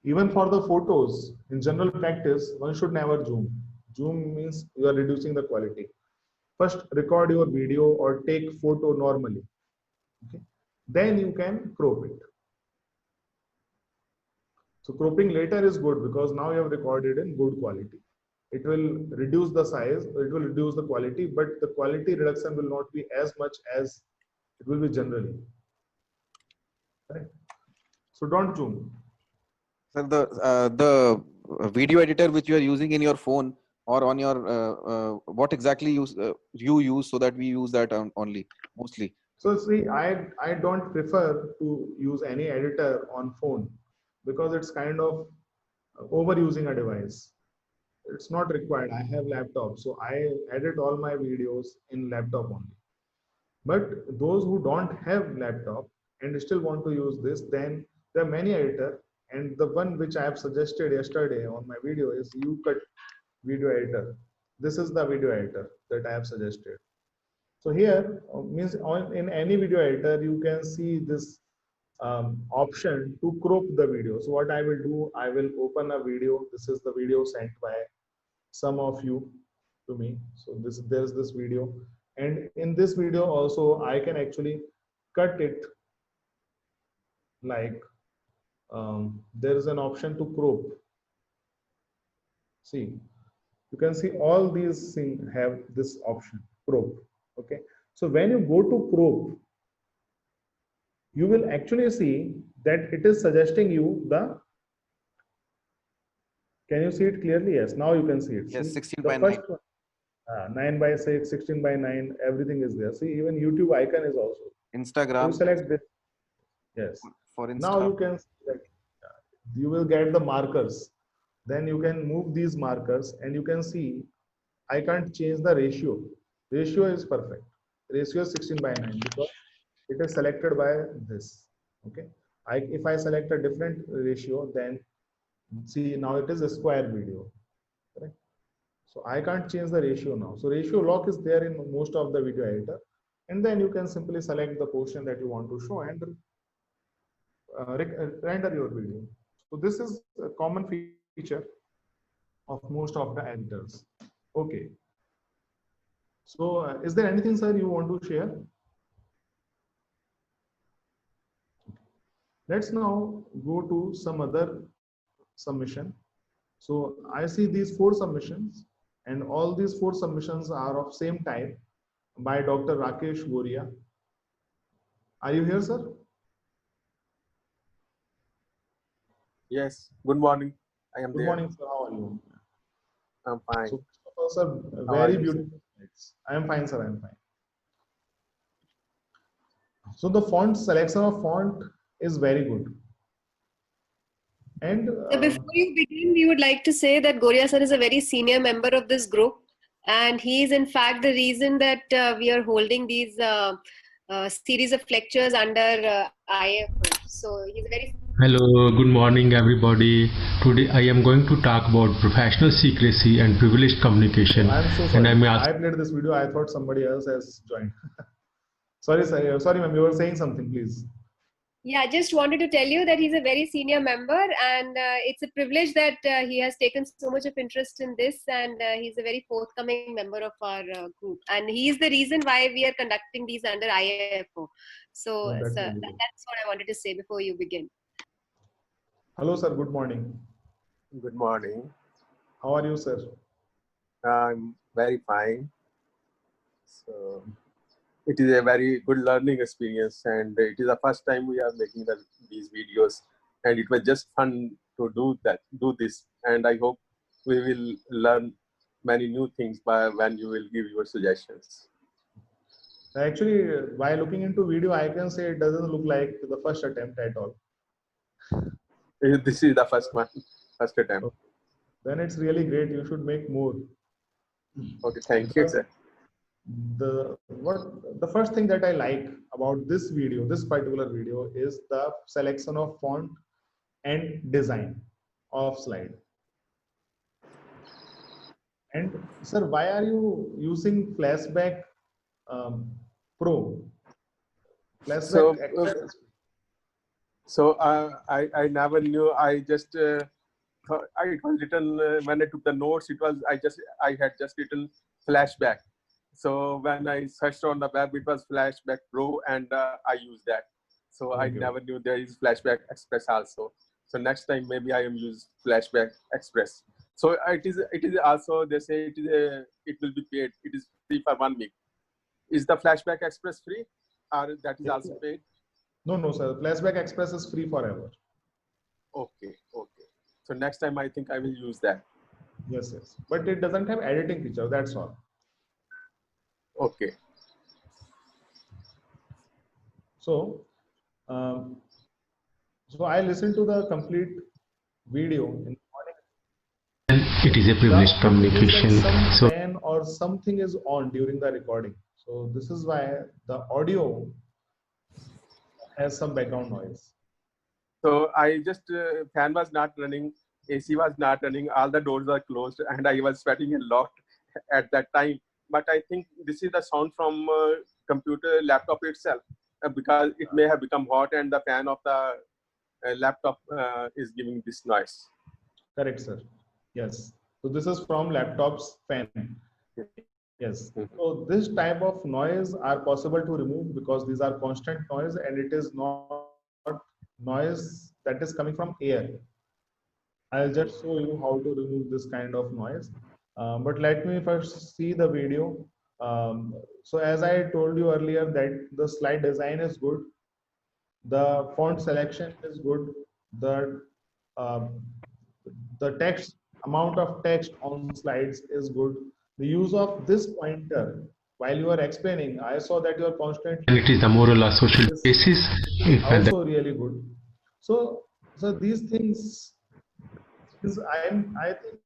Even for the photos, in general practice, one should never zoom. Zoom means you are reducing the quality. First, record your video or take photo normally. Okay? Then you can crop it. So cropping later is good because now you have recorded in good quality. It will reduce the size, it will reduce the quality, but the quality reduction will not be as much as it will be generally. Right? So don't zoom. Sir, the video editor which you are using in your phone or on your what exactly you use so that we use that only mostly? So see, I don't prefer to use any editor on phone because it's kind of overusing a device. It's not required. I have laptop, so I edit all my videos in laptop only. But those who don't have laptop and still want to use this, then there are many editor, and the one which I have suggested yesterday on my video is UCut video editor. This is the video editor that I have suggested. So here means in any video editor you can see this option to crop the video. So what I will do, I will open a video. This is the video sent by some of you to me. So there's this video, and in this video also I can actually cut it like there is an option to crop. See, you can see all these things have this option crop. Okay, so when you go to crop, you will actually see that it is suggesting you the. Can you see it clearly? Yes, now you can see it. Yes, See, 16 the by first 9. one, 9 by 6, 16 by 9, everything is there. See, even YouTube icon is also. Instagram. You select this. Yes. For Insta. Now you can select, you will get the markers. Then you can move these markers and you can see I can't change the ratio. Ratio is perfect. Ratio is 16 by 9 because it is selected by this. Okay. If I select a different ratio, then see now it is a square video. Correct? So I can't change the ratio now. So ratio lock is there in most of the video editor. And then you can simply select the portion that you want to show and render your video. So this is a common feature of most of the editors. Okay. So is there anything, sir, you want to share? Let's now go to some other submission. So I see these 4 submissions, and all these 4 submissions are of same type by Dr. Rakesh Goria. Are you here, sir? Yes. Good morning. I am Good there. morning, sir. How are you? I'm fine. So, sir, How are very you, sir? beautiful. I am fine, sir. I am fine. So the font selection of font is very good. And So before you begin, we would like to say that Goria sir is a very senior member of this group, and he is in fact the reason that we are holding these series of lectures under IFO. So he's a very Hello, good morning everybody. Today I am going to talk about professional secrecy and privileged communication. I'm so And sorry. I'm I played this video. I thought somebody else has joined. Sorry, sir. Sorry, ma'am. You were saying something, please. Yeah, I just wanted to tell you that he's a very senior member, and it's a privilege that he has taken so much of interest in this, and he's a very forthcoming member of our group. And he's the reason why we are conducting these under IIFO. So, Oh, that's sir, really good. that's what I wanted to say before you begin. Hello, sir. Good morning. Good morning. How are you, sir? I'm very fine. So it is a very good learning experience, and it is the first time we are making these videos, and it was just fun to do this. And I hope we will learn many new things by when you will give your suggestions. Actually, by looking into video, I can say it doesn't look like the first attempt at all. This is the first one, first attempt. So then it's really great. You should make more. Okay, thank you, Because sir. the first thing that I like about this video, this particular video, is the selection of font and design of slide. And sir, why are you using Flashback Pro? So, Flashback Express. I never knew. I just thought it was written when I took the notes. I had just written Flashback. So when I searched on the web, it was Flashback Pro, and I used that. So I never knew there is Flashback Express also. So next time maybe I am use Flashback Express. So it is also, they say it will be paid. It is free for 1 week. Is the Flashback Express free, or that is also paid? No, sir. Flashback Express is free forever. Okay. So next time I think I will use that. Yes. But it doesn't have editing feature. That's all. Okay. So I listened to the complete video in the morning. And it is a privileged communication. Some fan or something is on during the recording. So this is why the audio has some background noise. So I just fan was not running, AC was not running, all the doors were closed, and I was sweating a lot at that time. But I think this is the sound from computer laptop itself, because it may have become hot and the fan of the laptop is giving this noise. Correct, sir. Yes. So this is from laptop's fan. Yes. So this type of noise are possible to remove because these are constant noise and it is not noise that is coming from air. I'll just show you how to remove this kind of noise. But let me first see the video. So as I told you earlier that the slide design is good. The font selection is good. The text amount of text on slides is good. The use of this pointer while you are explaining, I saw that you are constantly. And it is the moral or social basis. Also really good. So these things I think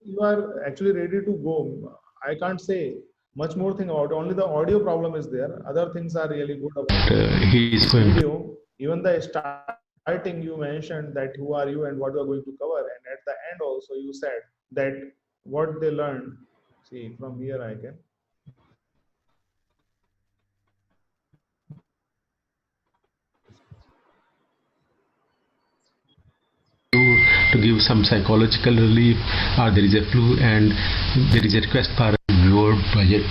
you are actually ready to go. I can't say much more thing about it. Only the audio problem is there. Other things are really good about he is going video. Even the starting you mentioned that who are you and what you are going to cover, and at the end also you said that what they learned. See, from here I can. to give some psychological relief, or there is a flu and there is a request for your budget.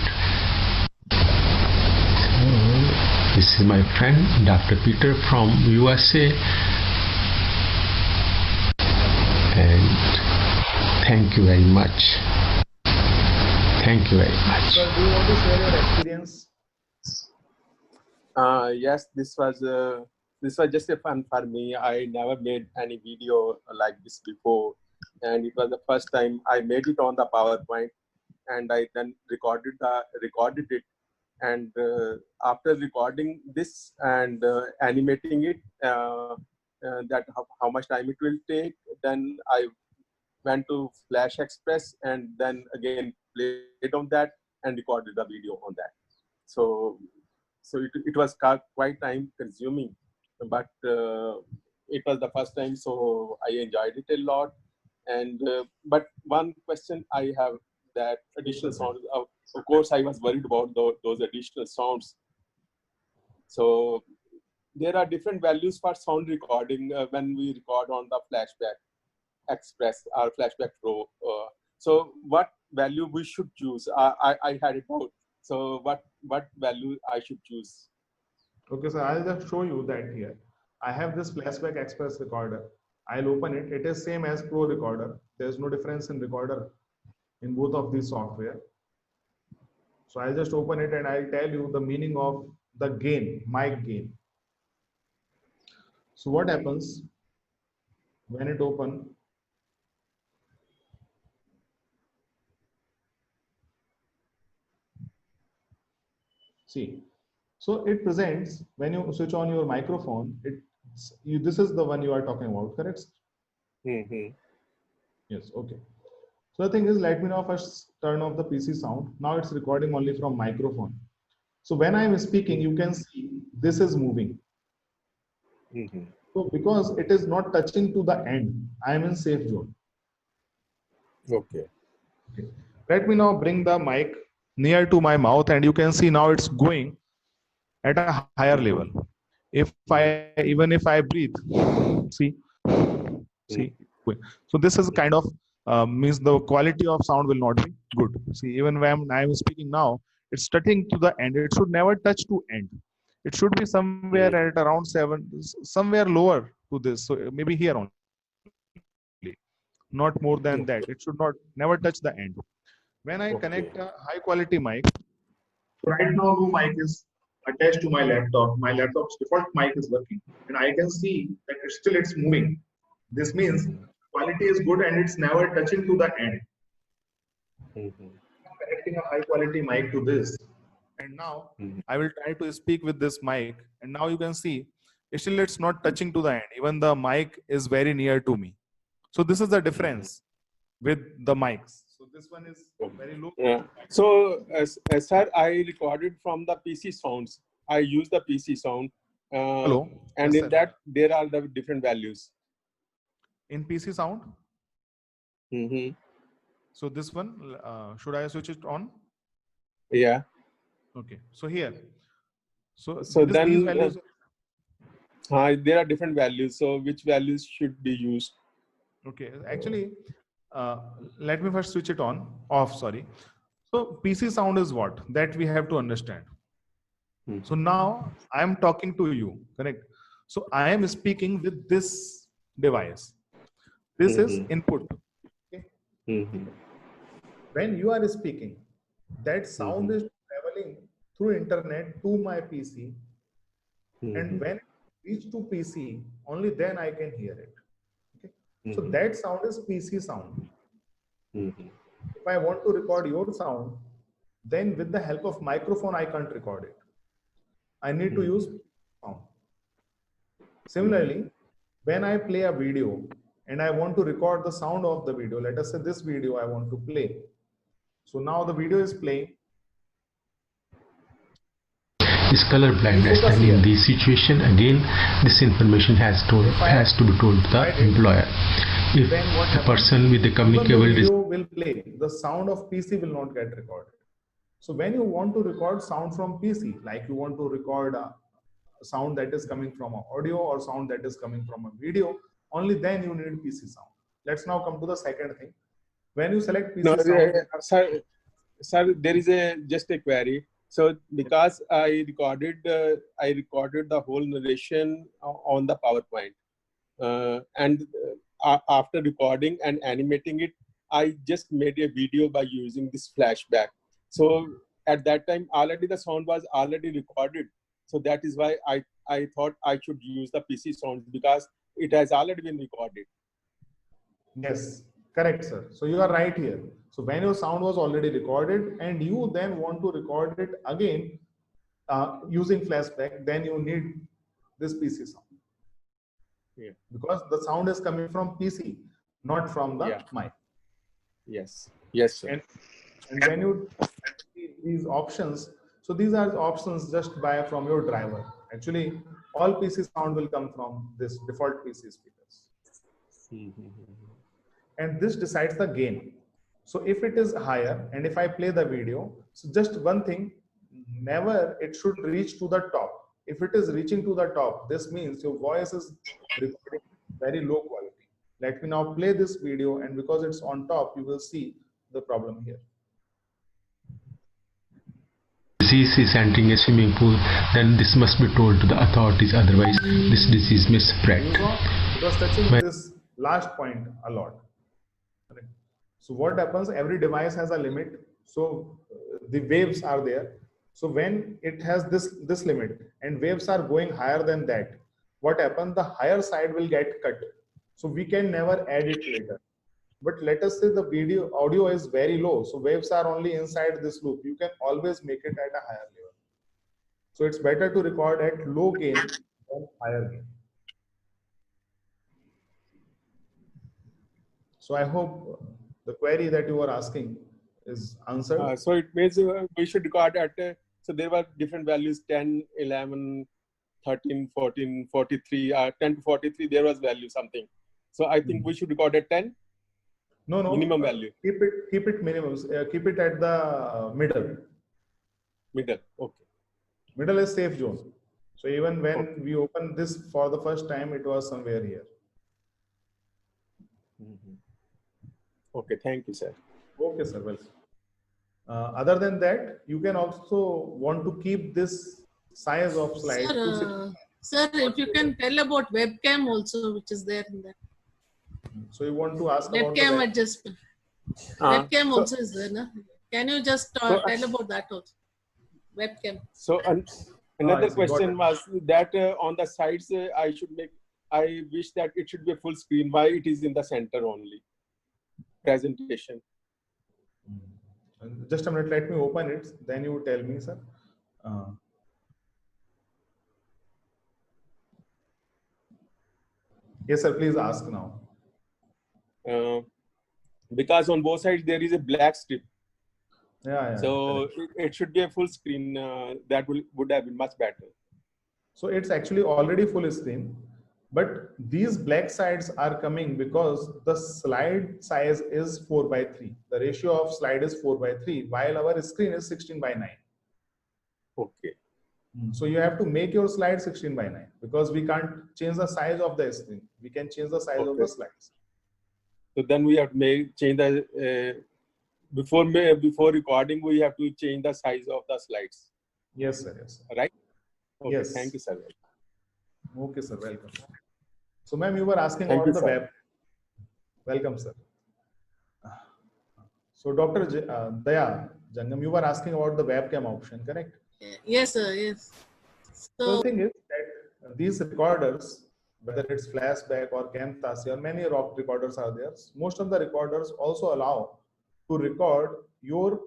This is my friend Dr. Peter from USA, and thank you very much. Thank you very much. So do you want to share your experience? Yes, this was just a fun for me. I never made any video like this before, and it was the first time I made it on the PowerPoint, and I then recorded it. And after recording this and animating it, that how much time it will take, then I went to Flash Express and then again played on that and recorded the video on that. So it was quite time consuming, but it was the first time, so I enjoyed it a lot. And but one question I have, that additional sounds, of course I was worried about those additional sounds. So there are different values for sound recording when we record on the Flashback Express or Flashback Pro. So what value we should choose? I had it out. So what value I should choose? Okay, so I'll just show you that here. I have this Flashback Express recorder. I'll open it. It is same as Pro Recorder. There's no difference in recorder in both of these software. So I'll just open it and I'll tell you the meaning of the gain, mic gain. So what happens when it open? See, so it presents when you switch on your microphone. This is the one you are talking about, correct? Yes. Okay. So the thing is, let me now first turn off the PC sound. Now it's recording only from microphone. So when I am speaking, you can see this is moving. So because it is not touching to the end, I am in safe zone. Okay. Let me now bring the mic near to my mouth, and you can see now it's going at a higher level. Even if I breathe, see. So this is kind of means the quality of sound will not be good. See, even when I am speaking now, it's touching to the end. It should never touch to end. It should be somewhere at around 7, somewhere lower to this. So maybe here only, not more than that. It should not never touch the end. When I connect a high quality mic, right now no mic is attached to my laptop. My laptop's default mic is working, and I can see that it's moving. This means quality is good and it's never touching to the end. I'm connecting a high quality mic to this, and now I will try to speak with this mic, and now you can see still it's not touching to the end. Even the mic is very near to me. So this is the difference with the mics. So this one is very low. Yeah. So, sir, I recorded from the PC sounds. I use the PC sound. Hello. And Yes, in sir. that, there are the different values. In PC sound? So this one, should I switch it on? Yeah. Okay. So here. So So these then values. there are different values. So which values should be used? Okay. Actually, let me first switch it off. Sorry. So PC sound is what? That we have to understand. So now I am talking to you, correct? So I am speaking with this device. This is input. Okay? When you are speaking, that sound is traveling through internet to my PC, and when it reaches to PC, only then I can hear it. Okay? So that sound is PC sound. If I want to record your sound, then with the help of microphone, I can't record it. I need to use sound. Similarly, when I play a video and I want to record the sound of the video, let us say this video I want to play. So now the video is playing. Is color blindness, and in this situation again this information has to be told to the employer. If a person with a communicable video will play, the sound of PC will not get recorded. So when you want to record sound from PC, like you want to record a sound that is coming from an audio or sound that is coming from a video, only then you need PC sound. Let's now come to the second thing. When you select PC sound, sir, there is just a query. So because I recorded the whole narration on the PowerPoint, and after recording and animating it, I just made a video by using this flashback. So at that time, already the sound was already recorded. So that is why I thought I should use the PC sound, because it has already been recorded. Yes, correct, sir. So you are right here. So when your sound was already recorded and you then want to record it again using flashback, then you need this PC sound. Yeah. Because the sound is coming from PC, not from the mic. Yes. Yes, sir. And when you see these options, so these are options just buy from your driver. Actually, all PC sound will come from this default PC speakers. And this decides the gain. So if it is higher and if I play the video, so just one thing, never it should reach to the top. If it is reaching to the top, this means your voice is recording very low quality. Let me now play this video, and because it's on top, you will see the problem here. Disease is entering a swimming pool, then this must be told to the authorities, otherwise this disease may spread. It was touching this last point a lot. So what happens, every device has a limit. So the waves are there. So when it has this limit and waves are going higher than that, what happens, the higher side will get cut. So we can never add it later. But let us say the audio is very low. So waves are only inside this loop. You can always make it at a higher level. So it's better to record at low gain than higher gain. So I hope the query that you were asking is answered. So it means we should record at, so there were different values, 10, 11, 13, 14, 43, 10 to 43, there was value something. So I think we should record at 10. No, minimum value. Keep it minimum. Keep it at the middle. Middle, okay. Middle is safe zone. So even when we open this for the first time, it was somewhere here. Okay, thank you, sir. Okay, sir. Welcome. Other than that, you can also want to keep this size of slide. Sir, if you can tell about webcam also, which is there in that. So you want to ask about webcam adjustment. Webcam also is there, no? Can you just tell about that also? Webcam. So another question was that on the sides I wish that it should be a full screen. Why it is in the center only? Presentation. Just a minute, let me open it. Then you tell me, sir. Yes, sir. Please ask now. Because on both sides there is a black strip. Yeah. So it should be a full screen. That would have been much better. So it's actually already full screen, but these black sides are coming because the slide size is 4:3. The ratio of slide is 4:3, while our screen is 16:9. Okay. So you have to make your slide 16:9 because we can't change the size of the screen. We can change the size of the slides. So then we have to change the before recording. We have to change the size of the slides. Yes, sir. Yes. Right. Okay, Yes. Thank you, sir. Okay, sir. Welcome. So, ma'am, you were asking about the web. Welcome, sir. So, Dr. Daya Jangam, you were asking about the webcam option, correct? Yes, sir. Yes. So the thing is that these recorders, whether it's flashback or Camtasia, or many rock recorders are there. Most of the recorders also allow to record your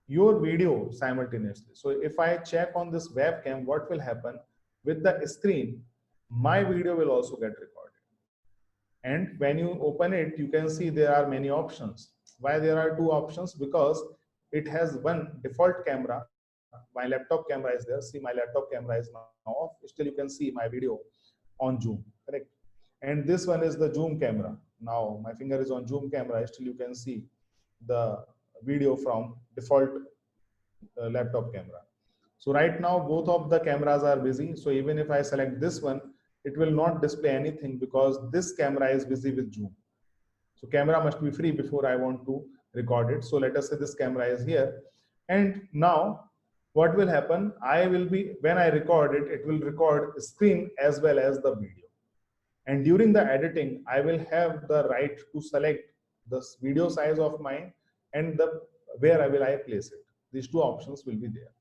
video simultaneously. So if I check on this webcam, what will happen with the screen? My video will also get recorded. And when you open it, you can see there are many options. Why there are two options? Because it has one default camera. My laptop camera is there. See, my laptop camera is now off. Still, you can see my video on Zoom, correct? And this one is the Zoom camera. Now, my finger is on Zoom camera. Still, you can see the video from default laptop camera. So right now, both of the cameras are busy. So even if I select this one, it will not display anything because this camera is busy with Zoom. So camera must be free before I want to record it. So let us say this camera is here. And now, what will happen? When I record it, it will record screen as well as the video. And during the editing, I will have the right to select the video size of mine and where I place it. These two options will be there.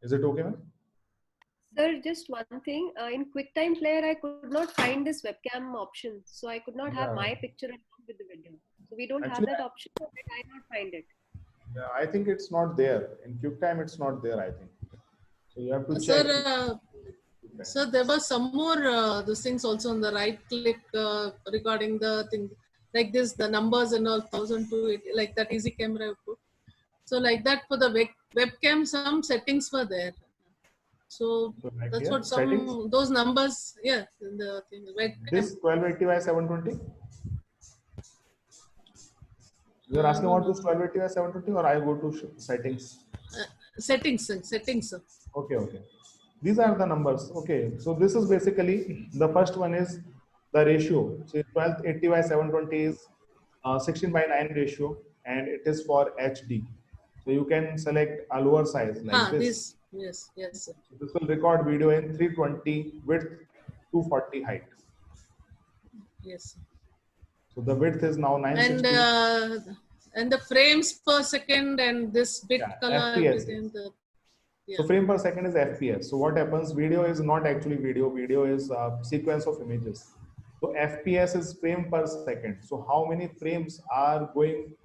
Is it okay, ma'am? Sir, just one thing. In QuickTime Player, I could not find this webcam option. So I could not have my picture along with the video. So we don't have that option, so I cannot find it. Yeah, I think it's not there. In QuickTime, it's not there, I think. So you have to check. Sir, there were some more those things also on the right click regarding the thing like this, the numbers and all 1002, like that easy camera. So like that for the webcam, some settings were there. So like that's here, what settings? those numbers, yeah, in the thing. This 1280 by 720? You're asking about this 1280 by 720 or I go to settings? Settings, sir. Okay. These are the numbers. Okay, so this is basically, the first one is the ratio. So 1280 by 720 is 16:9 ratio and it is for HD. So you can select a lower size like this. Yes, sir. So this will record video in 320 width, 240 height. Yes. So the width is now 960. And the frames per second and this bit color. FPS. So frame per second is FPS. So what happens? Video is not actually video. Video is a sequence of images. So FPS is frame per second. So how many frames are going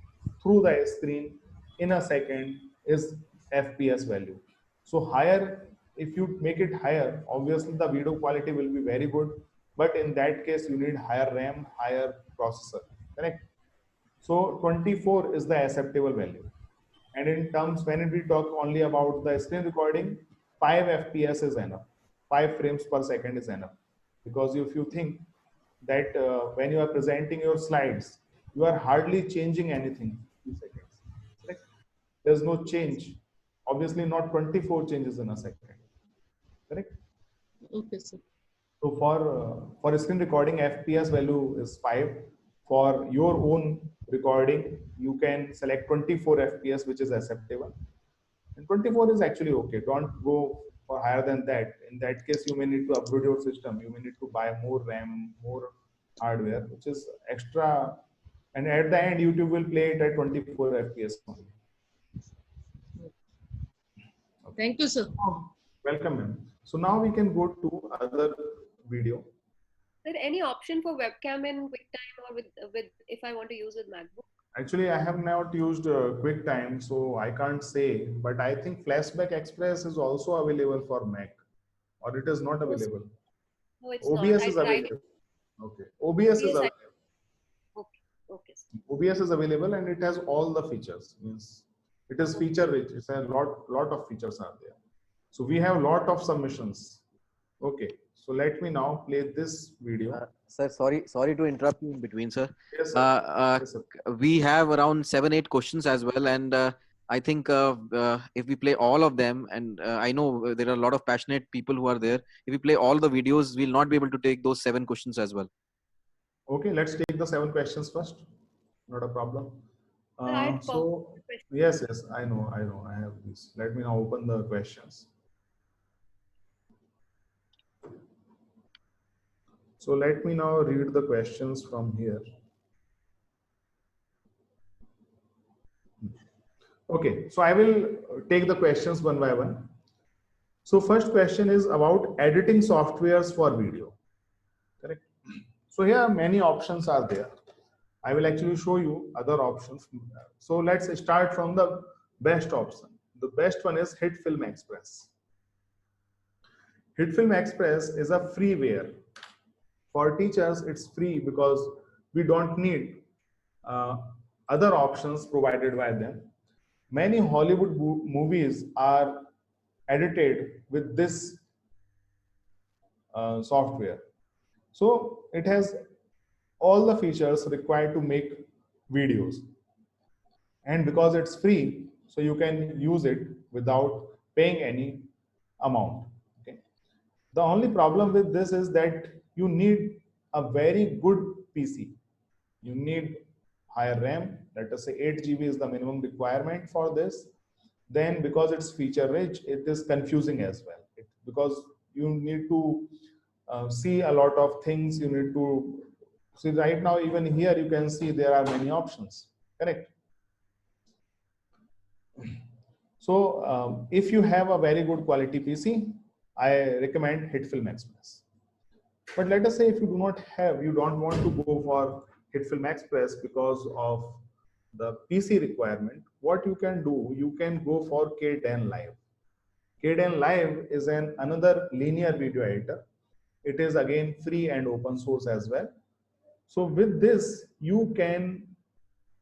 through the screen in a second is FPS value. So higher, if you make it higher, obviously the video quality will be very good. But in that case, you need higher RAM, higher processor, correct? So 24 is the acceptable value. And in terms, when we talk only about the screen recording, 5 FPS is enough. 5 frames per second is enough. Because if you think that when you are presenting your slides, you are hardly changing anything in 2 seconds. Correct? There's no change. Obviously, not 24 changes in a second. Correct? Okay, sir. So for screen recording, FPS value is 5. For your own recording, you can select 24 FPS, which is acceptable. And 24 is actually okay. Don't go for higher than that. In that case, you may need to upgrade your system. You may need to buy more RAM, more hardware, which is extra. And at the end, YouTube will play it at 24 FPS only. Thank you, sir. Welcome, ma'am. So now we can go to other video. Is there any option for webcam in QuickTime or with if I want to use with MacBook? Actually, I have not used QuickTime, so I can't say. But I think Flashback Express is also available for Mac, or it is not available. No, it's OBS not. is I tried available. it. Okay, OBS is available. Okay. Okay. OBS is available and it has all the features. Means it is feature rich. It's a lot of features are there. So we have lot of submissions. Okay. So let me now play this video. Sir, sorry to interrupt you in between, sir. Yes, sir. Yes, sir. We have around 7-8 questions as well, and I think if we play all of them, and I know there are a lot of passionate people who are there. If we play all the videos, we'll not be able to take those 7 questions as well. Okay, let's take the 7 questions first. Not a problem. I So yes, I know. I have this. Let me now open the questions. So let me now read the questions from here. Okay, so I will take the questions one by one. So first question is about editing softwares for video. Correct. So here many options are there. I will actually show you other options. So let's start from the best option. The best one is HitFilm Express. HitFilm Express is a freeware. For teachers, it's free because we don't need other options provided by them. Many Hollywood movies are edited with this software. So it has all the features required to make videos. And because it's free, so you can use it without paying any amount. Okay. The only problem with this is that you need a very good PC. You need higher RAM. Let us say 8 GB is the minimum requirement for this. Then because it's feature rich, it is confusing as well. Because you need to see a lot of things. You need to see right now, even here you can see there are many options. Correct. So if you have a very good quality PC, I recommend HitFilm Express. But let us say if you do not have, you don't want to go for HitFilm Express because of the PC requirement, what you can do, you can go for Kden Live. Kden Live is another linear video editor. It is again free and open source as well. So with this, you can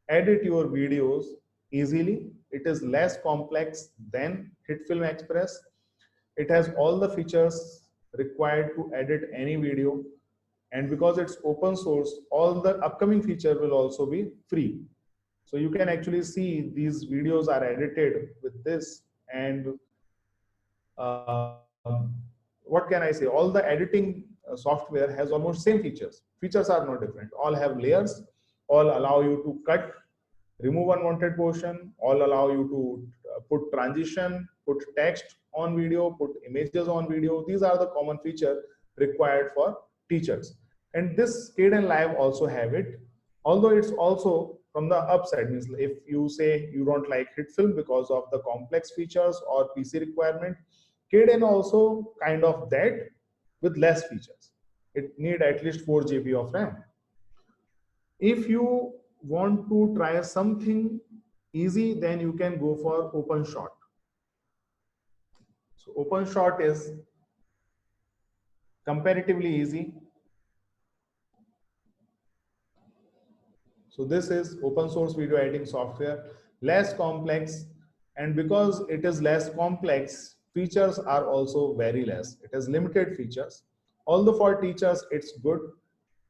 edit your videos easily. It is less complex than HitFilm Express. It has all the features required to edit any video. And because it's open source, all the upcoming features will also be free. So you can actually see these videos are edited with this. And what can I say? All the editing software has almost same features. Features are no different. All have layers, all allow you to cut, remove unwanted portion, all allow you to put transition, put text on video, put images on video. These are the common features required for teachers. And this Kden Live also have it. Although it's also from the upside, means if you say you don't like HitFilm because of the complex features or PC requirement, Kden also kind of that with less features. It need at least 4 GB of RAM. If you want to try something easy, then you can go for OpenShot. So OpenShot is comparatively easy. So this is open source video editing software, less complex, and because it is less complex, features are also very less. It has limited features. Although for teachers it's good,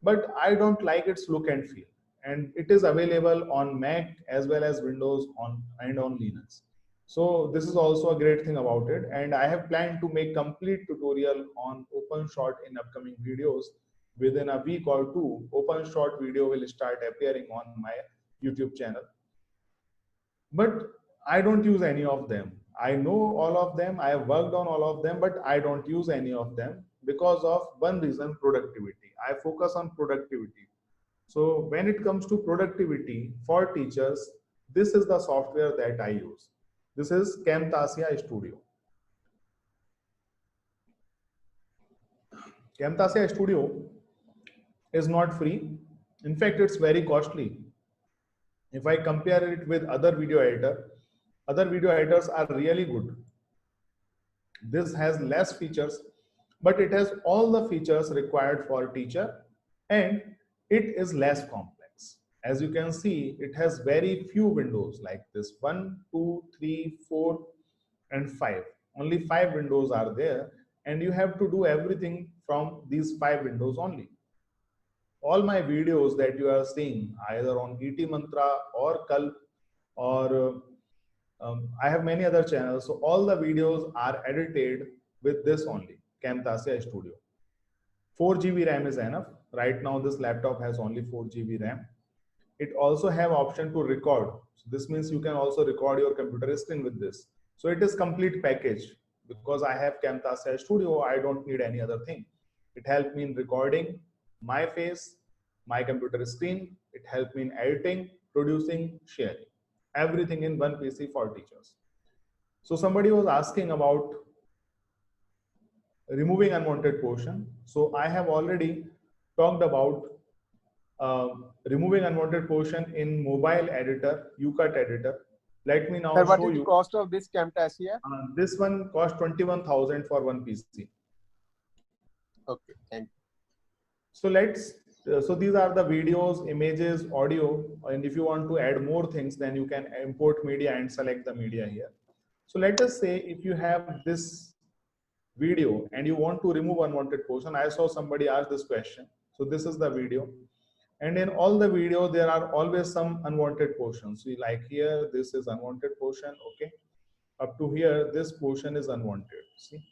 but I don't like its look and feel. And it is available on Mac as well as Windows and on Linux. So this is also a great thing about it. And I have planned to make complete tutorial on OpenShot in upcoming videos. Within a week or two, OpenShot video will start appearing on my YouTube channel. But I don't use any of them. I know all of them. I have worked on all of them, but I don't use any of them because of one reason: productivity. I focus on productivity. So when it comes to productivity for teachers, this is the software that I use. This is Camtasia Studio. Camtasia Studio is not free. In fact, it's very costly. If I compare it with other video editors are really good. This has less features, but it has all the features required for a teacher, and it is less complex. As you can see, it has very few windows like this: 1, 2, 3, 4, and 5. Only 5 windows are there, and you have to do everything from these 5 windows only. All my videos that you are seeing either on ET Mantra or Kalp or I have many other channels. So all the videos are edited with this only, Camtasia Studio. 4 GB RAM is enough. Right now this laptop has only 4 GB RAM. It also have option to record. So this means you can also record your computer screen with this. So it is complete package. Because I have Camtasia Studio, I don't need any other thing. It helped me in recording my face, my computer screen. It helped me in editing, producing, sharing. Everything in one PC for teachers. So somebody was asking about removing unwanted portion. So I have already talked about removing unwanted portion in mobile editor, UCut editor. Let me now Sir, what show is the you. cost of this Camtasia? This one cost 21,000 for one PC. Okay, thank you. So so these are the videos, images, audio, and if you want to add more things, then you can import media and select the media here. So let us say if you have this video and you want to remove unwanted portion. I saw somebody ask this question. So this is the video. And in all the video, there are always some unwanted portions. See, like here, this is unwanted portion, okay? Up to here, this portion is unwanted, see?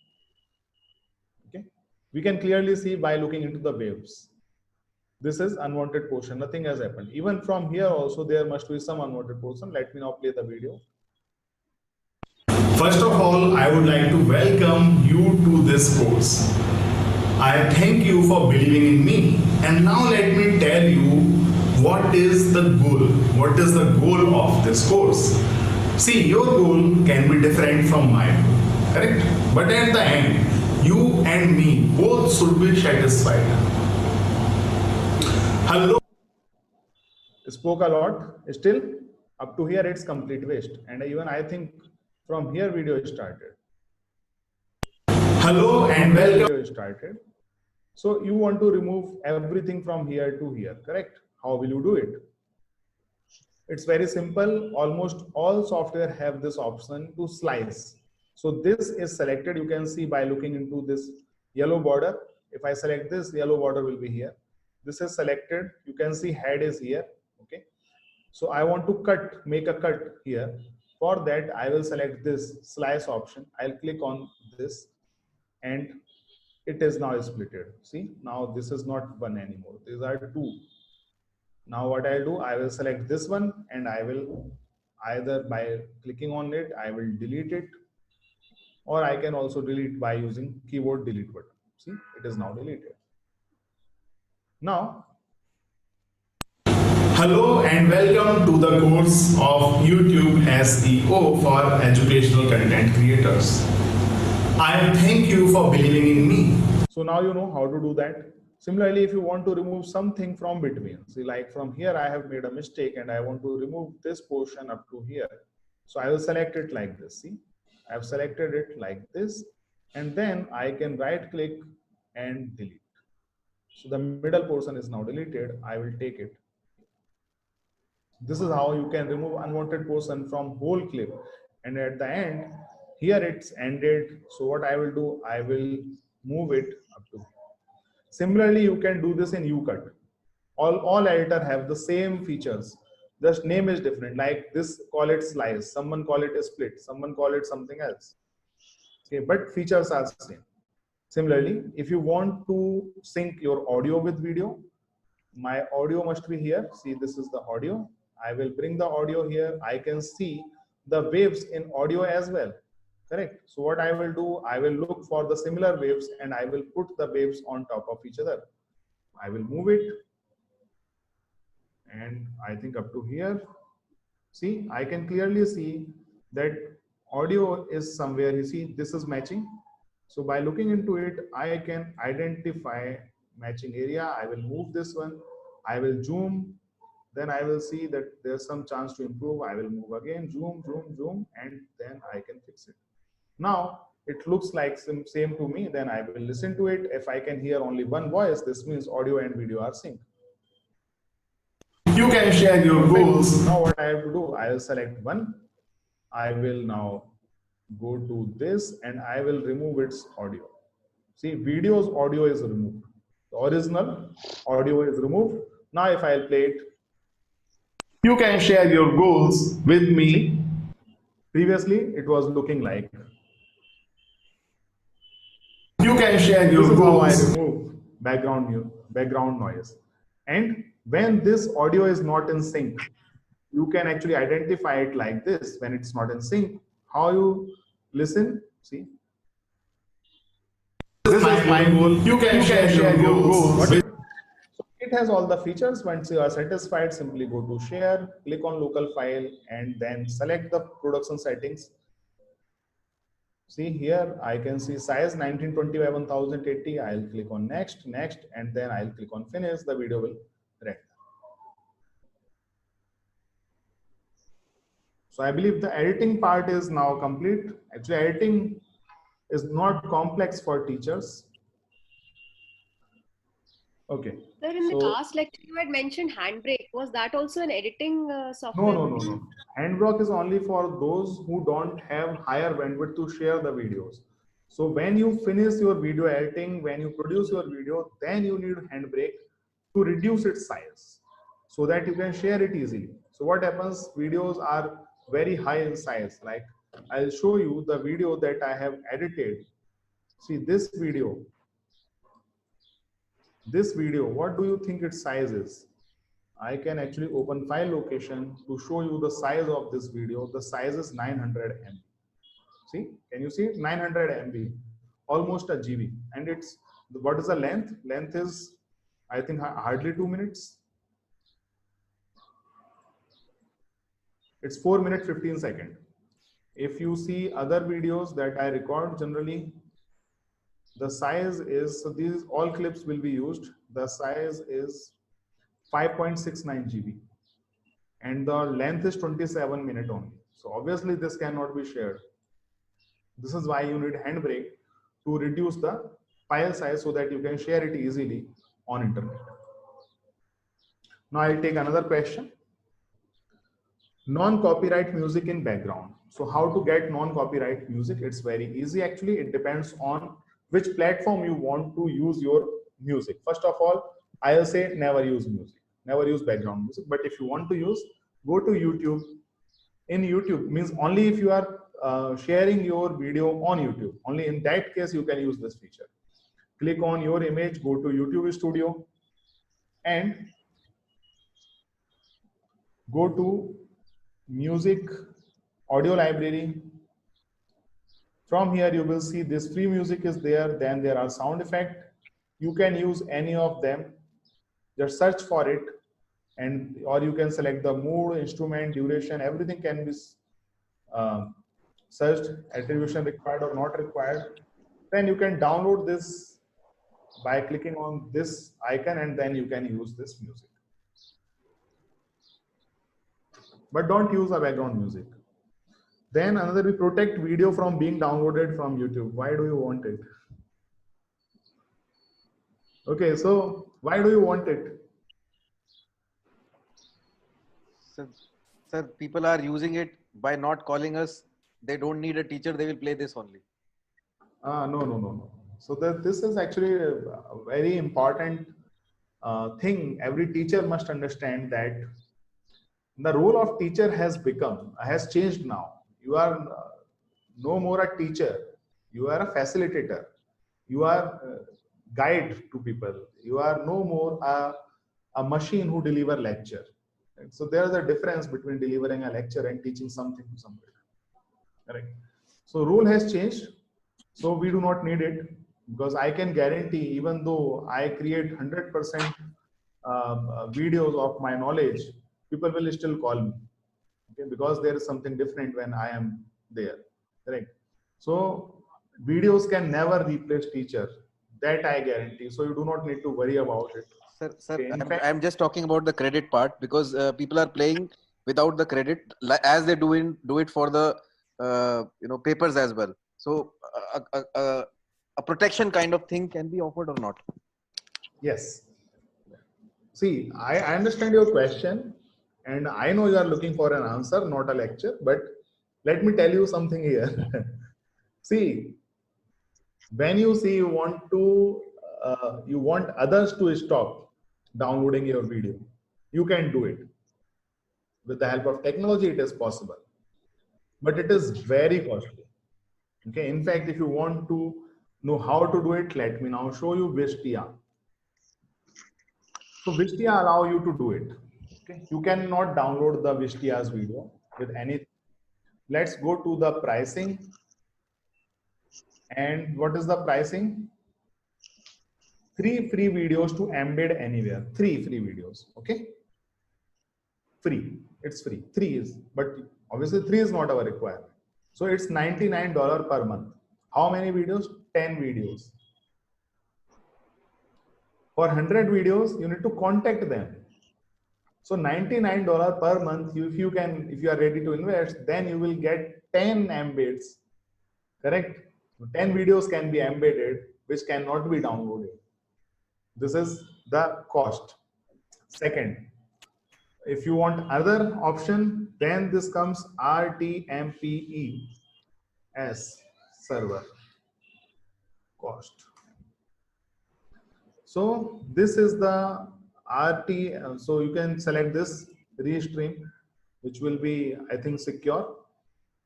Okay? We can clearly see by looking into the waves. This is unwanted portion, nothing has happened. Even from here also, there must be some unwanted portion. Let me now play the video. First of all, I would like to welcome you to this course. I thank you for believing in me. And now let me tell you what is the goal. What is the goal of this course? See, your goal can be different from mine, correct? But at the end, you and me both should be satisfied. Hello. Spoke a lot. Still, up to here, it's complete waste. And even I think from here video started. Hello and welcome. Video started. So you want to remove everything from here to here, correct? How will you do it? It's very simple. Almost all software have this option to slice. So this is selected. You can see by looking into this yellow border. If I select this, yellow border will be here. This is selected. You can see head is here. Okay. So I want to make a cut here. For that, I will select this slice option. I'll click on this and it is now splitted. See, now this is not one anymore. These are two. Now what I'll do, I will select this one and I will either by clicking on it, I will delete it, or I can also delete by using keyboard delete button. See, it is now deleted. Now, hello and welcome to the course of YouTube SEO for educational content creators. I thank you for believing in me. So now you know how to do that. Similarly, if you want to remove something from between, see, like from here, I have made a mistake and I want to remove this portion up to here. So I will select it like this, see. I've selected it like this, and then I can right click and delete. So the middle portion is now deleted. I will take it. This is how you can remove unwanted portion from whole clip. And at the end, here it's ended. So what I will do, I will move it up to. Similarly, you can do this in UCut. All editor have the same features. Just name is different. Like this, call it slice. Someone call it a split. Someone call it something else. Okay, but features are same. Similarly, if you want to sync your audio with video, my audio must be here. See, this is the audio. I will bring the audio here. I can see the waves in audio as well. Correct. So what I will do, I will look for the similar waves and I will put the waves on top of each other. I will move it. And I think up to here. See, I can clearly see that audio is somewhere. You see, this is matching. So by looking into it, I can identify matching area. I will move this one. I will zoom. Then I will see that there's some chance to improve. I will move again, zoom, zoom, zoom, and then I can fix it. Now it looks like same to me. Then I will listen to it. If I can hear only one voice, this means audio and video are synced. You can share your goals. Now what I have to do, I will select one. I will now go to this and I will remove its audio. See, video's audio is removed. The original audio is removed. Now if I'll play it, You can share your goals with me. Previously, it was looking like. You can share your This is how I goals. remove background noise. And when this audio is not in sync, you can actually identify it like this. When it's not in sync, how you listen, see. This is my goal. You can share your goals. It has all the features. Once you are satisfied, simply go to share, click on local file, and then select the production settings. See here, I can see size 1920 by 1080. I'll click on next, and then I'll click on finish. The video will render. So I believe the editing part is now complete. Actually, editing is not complex for teachers. Okay. Sir, in the last lecture, you had mentioned Handbrake. Was that also an editing software? No. Handbrake is only for those who don't have higher bandwidth to share the videos. So when you finish your video editing, when you produce your video, then you need Handbrake to reduce its size so that you can share it easily. So what happens, videos are very high in size. Like I'll show you the video that I have edited. See this video, what do you think its size is? I can actually open file location to show you the size of this video. The size is 900 MB. See, can you see it? 900 MB, almost a GB. And it's, what is the length? Length is, I think, hardly 2 minutes. It's 4 minutes 15 seconds. If you see other videos that I record, generally the size is, so these all clips will be used. The size is 5.69 GB and the length is 27 minutes only. So obviously this cannot be shared. This is why you need Handbrake to reduce the file size so that you can share it easily on internet. Now I'll take another question. Non-copyright music in background. So how to get non-copyright music? It's very easy actually. It depends on which platform you want to use your music. First of all, I'll say never use music, never use background music. But if you want to use, go to YouTube. In YouTube means only if you are sharing your video on YouTube. Only in that case you can use this feature. Click on your image, go to YouTube Studio and go to music, audio library. From here you will see this free music is there. Then there are sound effects. You can use any of them. Just search for it, and or you can select the mood, instrument, duration. Everything can be searched. Attribution required or not required. Then you can download this by clicking on this icon, and then you can use this music. But don't use a background music. Then another, we protect video from being downloaded from YouTube. Why do you want it? Okay, so why do you want it? Sir, people are using it by not calling us. They don't need a teacher. They will play this only. No. So this is actually a very important thing. Every teacher must understand that the role of teacher has changed now. You are no more a teacher. You are a facilitator. You are guide to people. You are no more a machine who deliver lecture. So there is a difference between delivering a lecture and teaching something to somebody. Correct. So rule has changed. So we do not need it, because I can guarantee, even though I create 100% videos of my knowledge, people will still call me. Okay, because there is something different when I am there. Correct. So videos can never replace teacher. That I guarantee. So you do not need to worry about it. Sir, Okay, I'm just talking about the credit part, because people are playing without the credit, as they do it for the papers as well. So a protection kind of thing can be offered or not? Yes. See, I understand your question, and I know you are looking for an answer, not a lecture. But let me tell you something here. See, when you see you want others to stop downloading your video, you can do it. With the help of technology, it is possible, but it is very costly. Okay. In fact, if you want to know how to do it, let me now show you Wistia. So Wistia allow you to do it. Okay. You cannot download the Wistia's video with anything. Let's go to the pricing. And what is the pricing? 3 free videos to embed anywhere. 3 free videos. Okay. Free. It's free. 3 is, but obviously 3 is not our requirement. So it's $99 per month. How many videos? 10 videos. For 100 videos, you need to contact them. So $99 per month. If you are ready to invest, then you will get 10 embeds. Correct? 10 videos can be embedded, which cannot be downloaded. This is the cost. Second, if you want other option, then this comes RTMPE as server cost. So this is the RT. So you can select this Restream, which will be, I think, secure.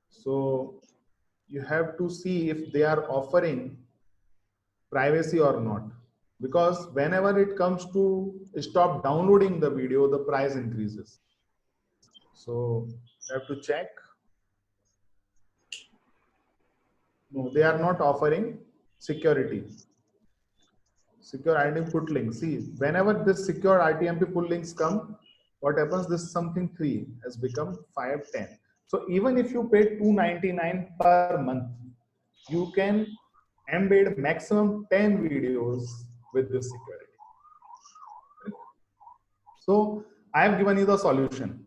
So you have to see if they are offering privacy or not, because whenever it comes to stop downloading the video, the price increases. So you have to check. No, they are not offering security. Secure RTMP put links. See, whenever this secure RTMP pull links come, what happens? This something 3 has become 510. So even if you pay $299 per month, you can embed maximum 10 videos with this security. So I have given you the solution,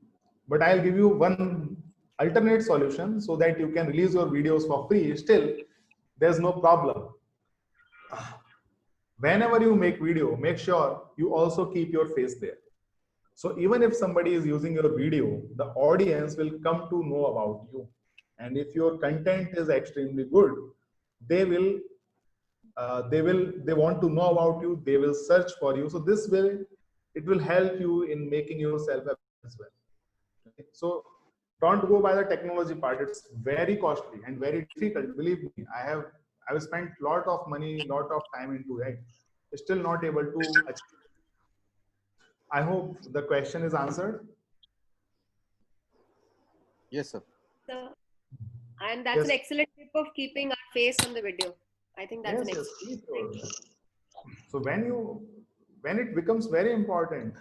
but I'll give you one alternate solution so that you can release your videos for free. Still, there's no problem. Whenever you make video, make sure you also keep your face there. So even if somebody is using your video, the audience will come to know about you. And if your content is extremely good, they want to know about you. They will search for you. So this will, it will help you in making yourself as well. Okay? So don't go by the technology part. It's very costly and very difficult. Believe me, I've spent a lot of money, lot of time into it. Still not able to achieve. I hope the question is answered. Yes, sir. So, and that's an excellent tip of keeping our face on the video. I think that's an excellent thing. So when it becomes very important,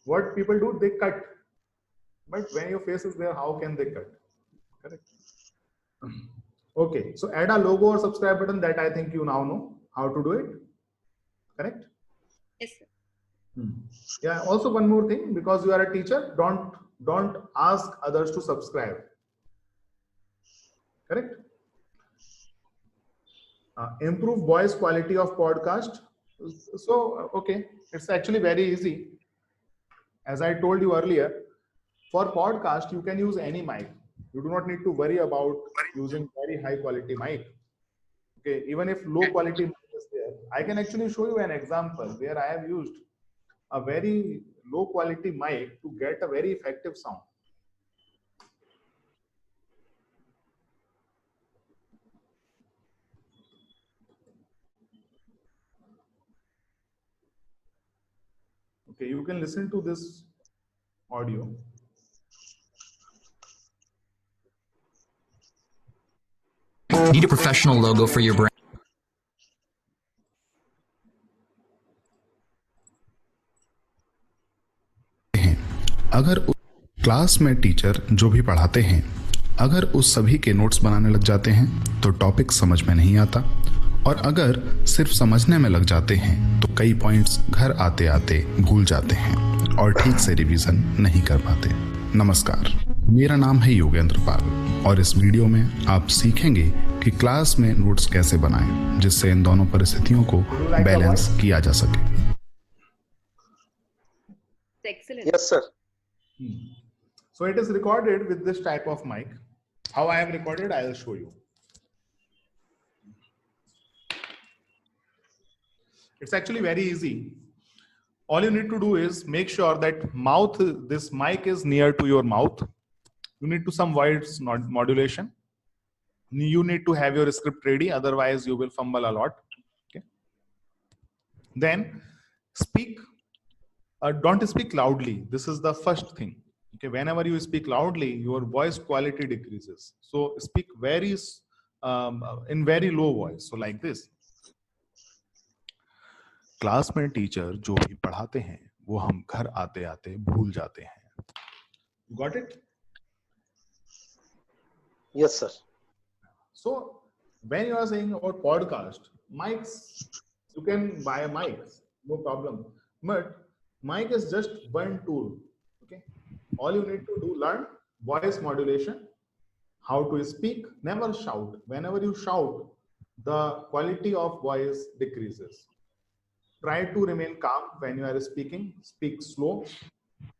what people do, they cut. But when your face is there, how can they cut? Correct. Okay, so add a logo or subscribe button, that I think you now know how to do it. Correct? Yes, sir. Yeah, also one more thing, because you are a teacher, don't ask others to subscribe. correct? Improve voice quality of podcast. So, okay, it's actually very easy. As I told you earlier, for podcast, you can use any mic. You do not need to worry about using very high quality mic. Okay, even if low quality mic is there, I can actually show you an example where I have used a very low quality mic to get a very effective sound. Okay, you can listen to this audio. Need a professional logo for your brand. अगर class में teacher जो भी पढ़ाते हैं अगर उस सभी के नोट्स बनाने लग जाते हैं तो टॉपिक समझ में नहीं आता, और अगर सिर्फ समझने में लग जाते हैं तो कई पॉइंट्स घर आते आते भूल जाते हैं और ठीक से रिवीजन नहीं कर पाते। नमस्कार, मेरा नाम है योगेंद्र पाल और इस वीडियो में आप सीखेंगे कि क्लास में नोट्स कैसे बनाएं जिससे इन दोनों परिस्थितियों को बैलेंस किया जा सके। Excellent. Yes, sir. So it is recorded with this type of mic. How I have recorded, I will show you. It's actually very easy. All you need to do is make sure that this mic is near to your mouth. You need to some voice modulation. You need to have your script ready, otherwise you will fumble a lot. Okay. Then speak. Don't speak loudly. This is the first thing. Okay, whenever you speak loudly, your voice quality decreases. So speak in very low voice. So like this. Class में teacher जो भी पढ़ाते हैं वो हम घर आते आते भूल जाते हैं। Got it? Yes, sir. So when you are saying about podcast, mics, you can buy mics, no problem. But mic is just one tool. Okay, all you need to do, learn voice modulation, how to speak, never shout. Whenever you shout, the quality of voice decreases. Try to remain calm when you are speaking, speak slow,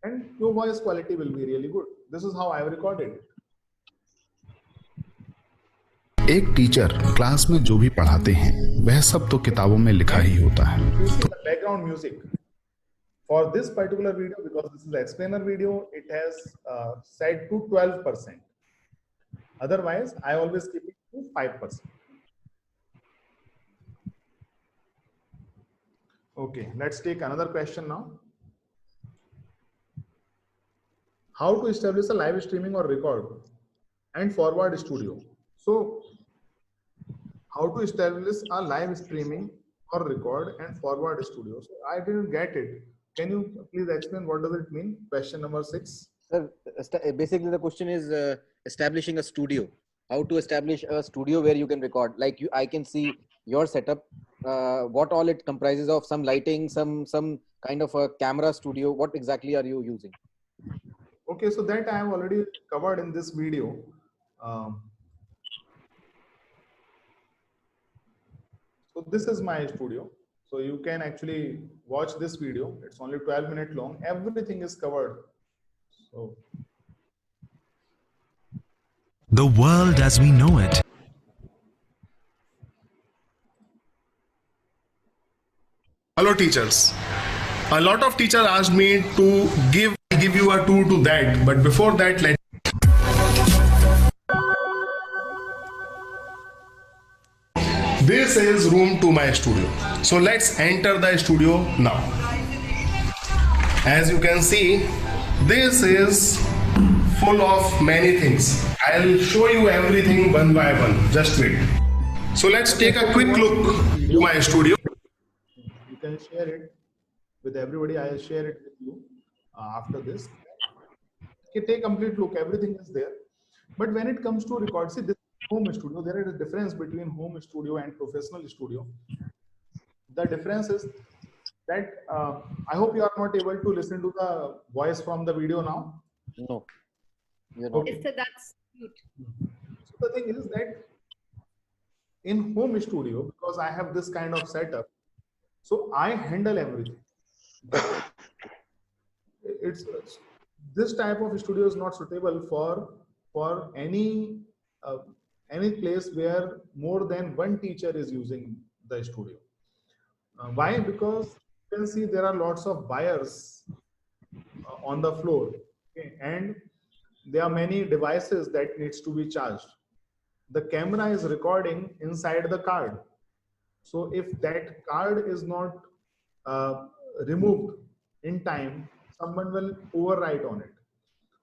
and your voice quality will be really good. This is how I have recorded it. एक teacher class में जो भी पढ़ाते हैं वह सब तो किताबों में लिखा ही होता है। Background music for this particular video, because this is the explainer video, it has set to 12%. Otherwise, I always keep it to 5%. Okay, let's take another question now. How to establish a live streaming or record and forward studio? So, how to establish a live streaming or record and forward studio? So, I didn't get it. Can you please explain what does it mean? Question number 6. Sir, basically the question is establishing a studio. How to establish a studio where you can record? Like I can see your setup. What all it comprises of? Some lighting, some kind of a camera studio. What exactly are you using? Okay, so that I have already covered in this video. So this is my studio. So you can actually watch this video. It's only 12 minutes long. Everything is covered. So the world as we know it. Hello teachers. A lot of teachers asked me to give you a tour to that, but before that, this is room to my studio. So let's enter the studio now. As you can see, this is full of many things. I'll show you everything one by one. Just wait. So let's take a quick look to my studio. You can share it with everybody. I'll share it with you after this. Okay, take a complete look. Everything is there. But when it comes to record, see, this is home studio. There is a difference between home studio and professional studio. The difference is that I hope you are not able to listen to the voice from the video now. No. Okay. Yes, sir, that's good. The thing is that in home studio, because I have this kind of setup, so I handle everything. It's this type of studio is not suitable for uh, any place where more than one teacher is using the studio. Why? Because you can see there are lots of wires on the floor, okay? And there are many devices that needs to be charged. The camera is recording inside the card. So if that card is not removed in time, someone will overwrite on it.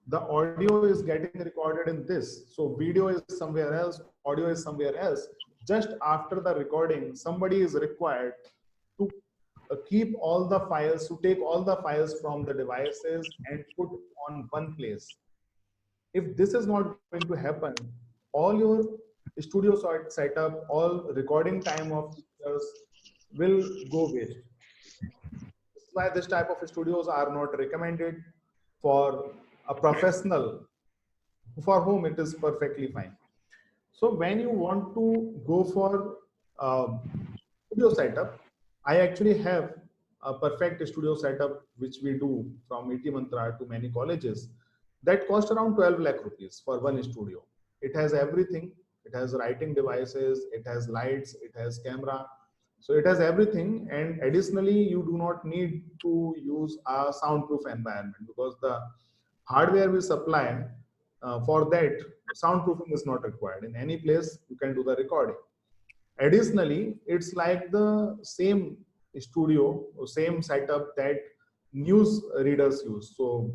The audio is getting recorded in this. So video is somewhere else, audio is somewhere else. Just after the recording, somebody is required to keep all the files, to take all the files from the devices and put on one place. If this is not going to happen, all your studio setup, all recording time of teachers will go waste. That's why this type of studios are not recommended for a professional, for whom it is perfectly fine. So when you want to go for studio setup, I actually have a perfect studio setup which we do from ET Mantra to many colleges that cost around 12 lakh rupees for one studio. It has everything. It has writing devices, it has lights, it has camera. So it has everything. And additionally, you do not need to use a soundproof environment because the hardware we supply for that, soundproofing is not required. In any place, you can do the recording. Additionally, it's like the same studio or same setup that news readers use. So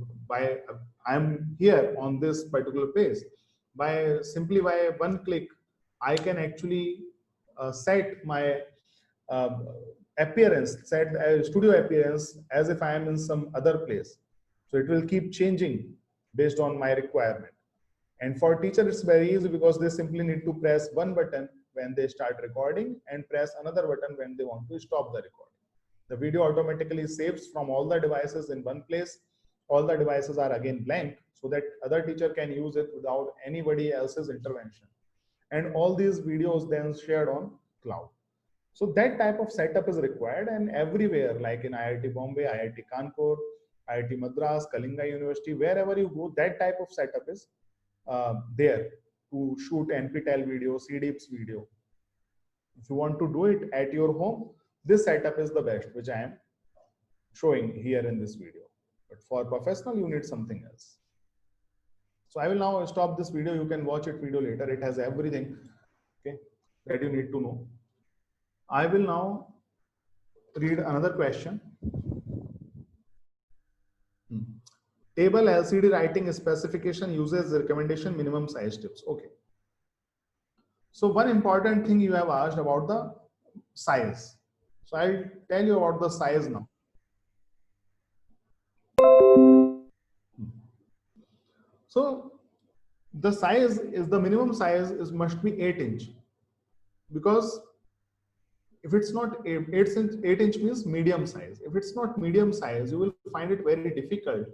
I'm here on this particular page. Simply by one click, I can actually set my appearance, set a studio appearance as if I am in some other place. So it will keep changing based on my requirement. And for teachers, it's very easy because they simply need to press one button when they start recording and press another button when they want to stop the recording. The video automatically saves from all the devices in one place. All the devices are again blank so that other teacher can use it without anybody else's intervention. And all these videos then shared on cloud. So that type of setup is required, and everywhere, like in IIT Bombay, IIT Kanpur, IIT Madras, Kalinga University, wherever you go, that type of setup is there to shoot NPTEL video, CDIPS video. If you want to do it at your home, this setup is the best, which I am showing here in this video. But for professional, you need something else. So I will now stop this video. You can watch it video later. It has everything, okay, that you need to know. I will now read another question. Table LCD writing specification uses recommendation minimum size tips. Okay. So one important thing you have asked about the size. So I'll tell you about the size now. So the size is the minimum size is must be 8 inch, because if it's not 8 inch means medium size. If it's not medium size, you will find it very difficult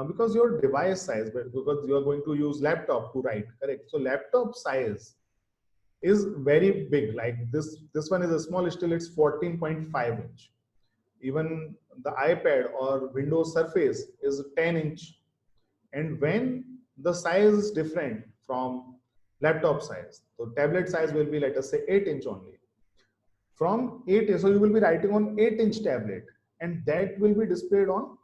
because your device size, because you are going to use laptop to write, correct? So laptop size is very big. Like this one is a small, still it's 14.5 inch. Even the iPad or Windows Surface is 10 inch. And when the size is different from laptop size, so tablet size will be, let us say, 8 inch only. From 8, so you will be writing on 8 inch tablet, and that will be displayed on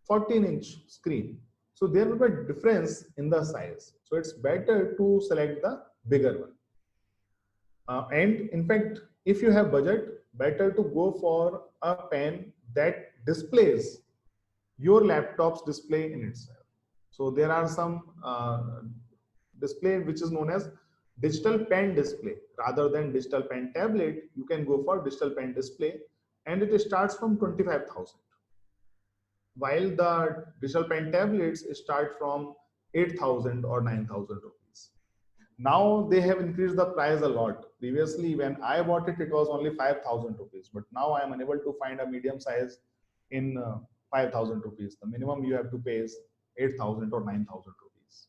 14 inch screen. So there will be a difference in the size. So it's better to select the bigger one. And in fact, if you have budget, better to go for a pen that displays your laptop's display in itself. So there are some display which is known as digital pen display. Rather than digital pen tablet, you can go for digital pen display, and it starts from 25,000. While the digital pen tablets start from 8,000 or 9,000 rupees. Now they have increased the price a lot. Previously, when I bought it, it was only 5,000 rupees. But now I am unable to find a medium size in 5,000 rupees. The minimum you have to pay is 8,000 or 9,000 rupees.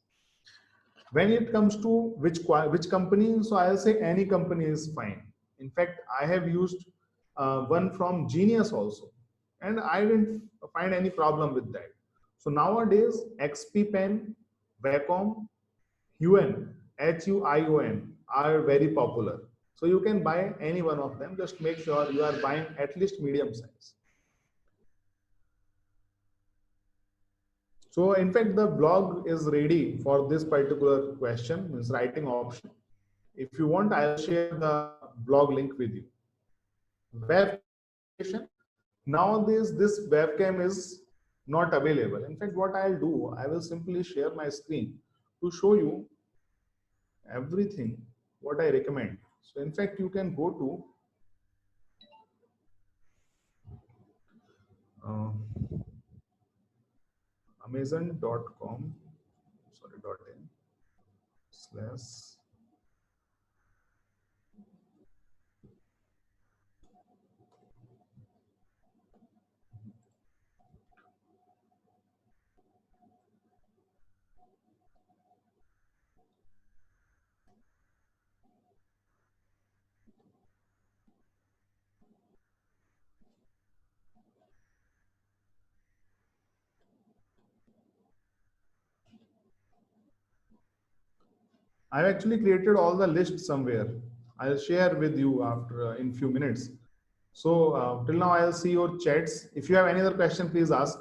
When it comes to which company, so I'll say any company is fine. In fact, I have used one from Genius also, and I didn't find any problem with that. So nowadays, XP Pen, Wacom, Huion, Huion are very popular. So you can buy any one of them. Just make sure you are buying at least medium size. So in fact, the blog is ready for this particular question, means writing option. If you want, I'll share the blog link with you. Webcam. Nowadays, this webcam is not available. In fact, what I'll do, I will simply share my screen to show you everything what I recommend. So in fact, you can go to amazon.com, sorry, .in / I've actually created all the lists somewhere. I'll share with you after in few minutes. So till now, I'll see your chats. If you have any other question, please ask.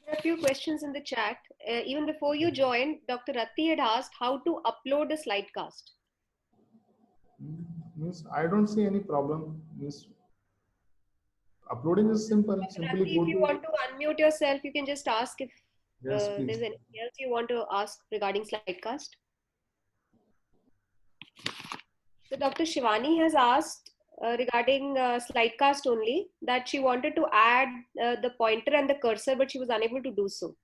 There are a few questions in the chat. Even before you joined, Dr. Ratti had asked how to upload a slide cast. Means I don't see any problem. Means uploading is simple. Dr. Simply Ratti, go if you to. want to unmute yourself, you can just ask if Yes, there's please. anything else you want to ask regarding slidecast. So Dr. Shivani has asked regarding slidecast only, that she wanted to add the pointer and the cursor, but she was unable to do so.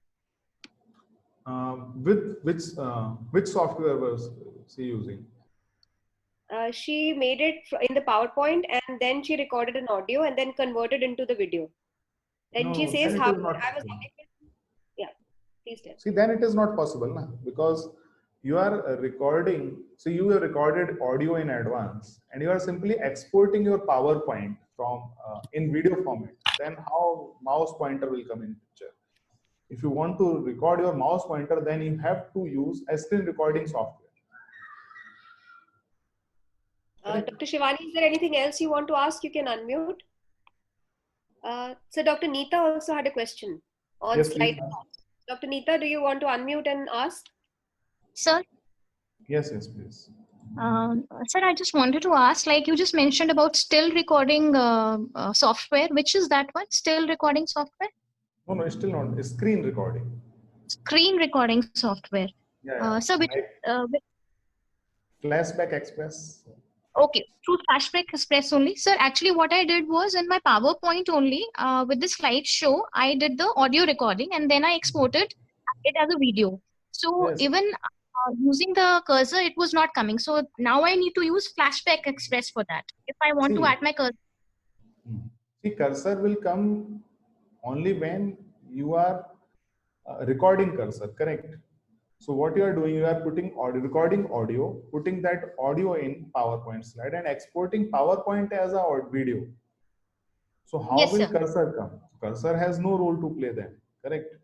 With which software was she using? She made it in the PowerPoint and then she recorded an audio and then converted into the video. And No, she says, then it how is not I was possible. unable. Yeah, please tell. See, then it is not possible, na? Because you are recording. So you have recorded audio in advance, and you are simply exporting your PowerPoint from in video format. Then how mouse pointer will come in picture? If you want to record your mouse pointer, then you have to use a screen recording software. Dr. Shivani, is there anything else you want to ask? You can unmute. So Dr. Neeta also had a question on Yes, slide. please. Dr. Neeta, do you want to unmute and ask? Sir, Yes, please. sir, I just wanted to ask, like you just mentioned about still recording software. Which is that one? Still recording software? No, it's still not. It's screen recording. Screen recording software. Yeah. So which, Flashback Express. okay, through Flashback Express only. Sir, actually what I did was in my PowerPoint only, with the slideshow, I did the audio recording and then I exported it as a video. So Yes. even using the cursor, it was not coming. So now I need to use Flashback Express for that. If I want to See. add my cursor. See, cursor will come only when you are recording cursor, correct? So what you are doing, you are putting audio, recording audio, putting that audio in PowerPoint slide and exporting PowerPoint as a video. So how Yes, will sir. cursor come? Cursor has no role to play then, correct?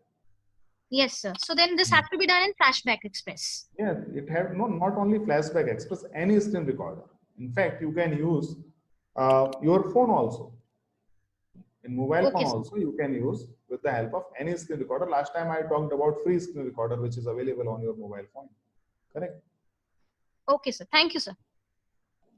Yes, sir. So then this has to be done in Flashback Express. Yeah, it have not only Flashback Express, any screen recorder. In fact, you can use your phone also. In mobile Okay, phone sir. also, you can use with the help of any screen recorder. Last time I talked about free screen recorder, which is available on your mobile phone. Correct? Okay, sir. Thank you, sir.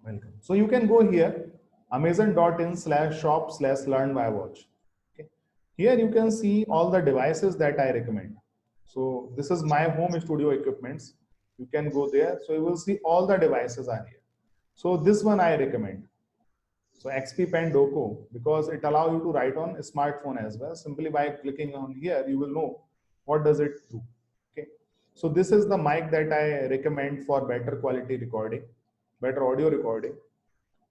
Welcome. So you can go here, amazon.in/shop/learn-by-watch. Okay. Here you can see all the devices that I recommend. So this is my home studio equipments. You can go there. So you will see all the devices are here. So this one I recommend. So XP Pen Doco, because it allows you to write on a smartphone as well. Simply by clicking on here, you will know what does it do. Okay. So this is the mic that I recommend for better quality recording, better audio recording.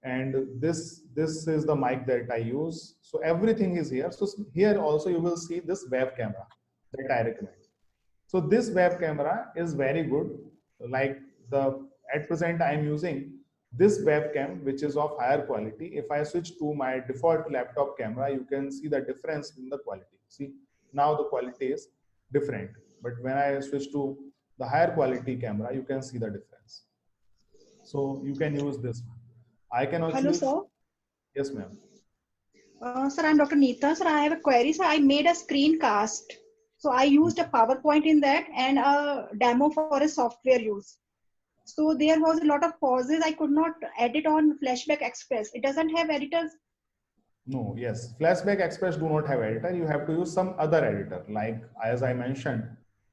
And this is the mic that I use. So everything is here. So here also you will see this web camera that I recommend. So this web camera is very good. Like at present I am using this webcam, which is of higher quality. If I switch to my default laptop camera, you can see the difference in the quality. See, now the quality is different. But when I switch to the higher quality camera, you can see the difference. So you can use this one. I can also. Hello, sir. Yes, ma'am. Sir, I'm Dr. Neeta. Sir, I have a query. Sir, I made a screencast. So I used a PowerPoint in that and a demo for a software use. So there was a lot of pauses. I could not edit on Flashback Express. It doesn't have editors. No, yes. Flashback Express do not have editor. You have to use some other editor, like as I mentioned,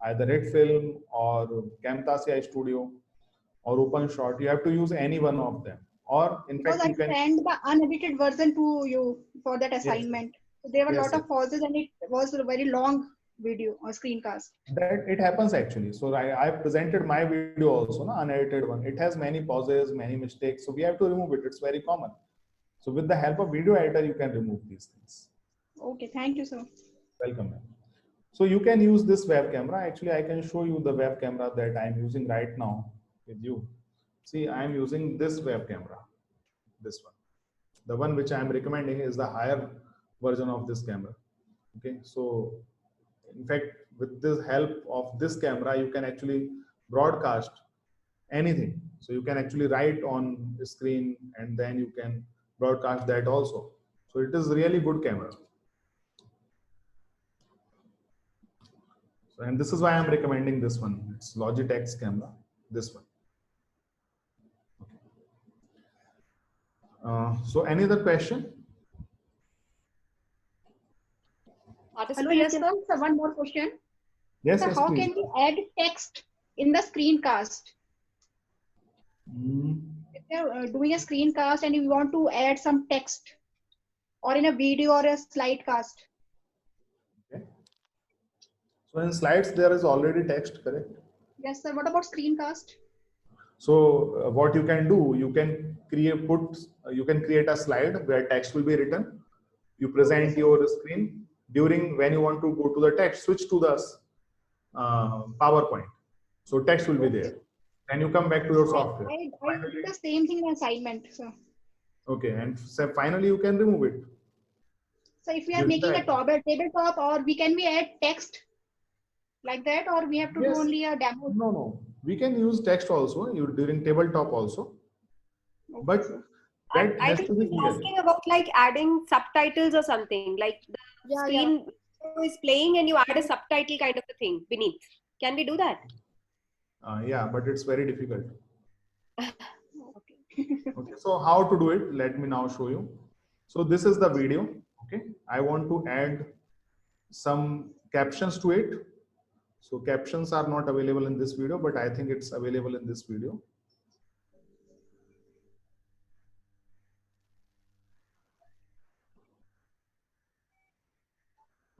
either RedFilm or Camtasia Studio or OpenShot. You have to use any one of them. Or in Because fact, you I can sent the unedited version to you for that assignment. So there were a Yes, lot of pauses and it was a very long video or screencast. that it happens actually. So I presented my video also, no, unedited one. It has many pauses, many mistakes. So we have to remove it. It's very common. So with the help of video editor, you can remove these things. Okay, thank you, sir. Welcome. Ma'am. So you can use this web camera. Actually, I can show you the web camera that I'm using right now with you. See, I'm using this web camera, this one. The one which I'm recommending is the higher version of this camera. Okay, so in fact, with the help of this camera, you can actually broadcast anything. So you can actually write on the screen and then you can broadcast that also. So it is really good camera. So, and this is why I'm recommending this one. It's Logitech's camera, this one. So any other question? Hello, yes, sir. So one more question. Yes, So yes, how please. can we add text in the screencast? If you're doing a screencast and you want to add some text or in a video or a slide cast. So in slides, there is already text, correct? Yes, sir. What about screencast? So what you can do, you can create a slide where text will be written. You present your screen. During when you want to go to the text, switch to the PowerPoint. So text will be there. Then you come back to your software. I did the same thing in assignment. So Okay, and so finally you can remove it. if we are Use making a that. tabletop, or can we add text like that, or we have to do Yes. only a demo? No. We can use text also during tabletop also. But that I has think to be he's clear. asking about like adding subtitles or something. Like the screen is playing and you add a subtitle kind of a thing beneath. Can we do that? Yeah, but it's very difficult. Okay, so how to do it? Let me now show you. So this is the video. Okay, I want to add some captions to it. So captions are not available in this video, but I think it's available in this video.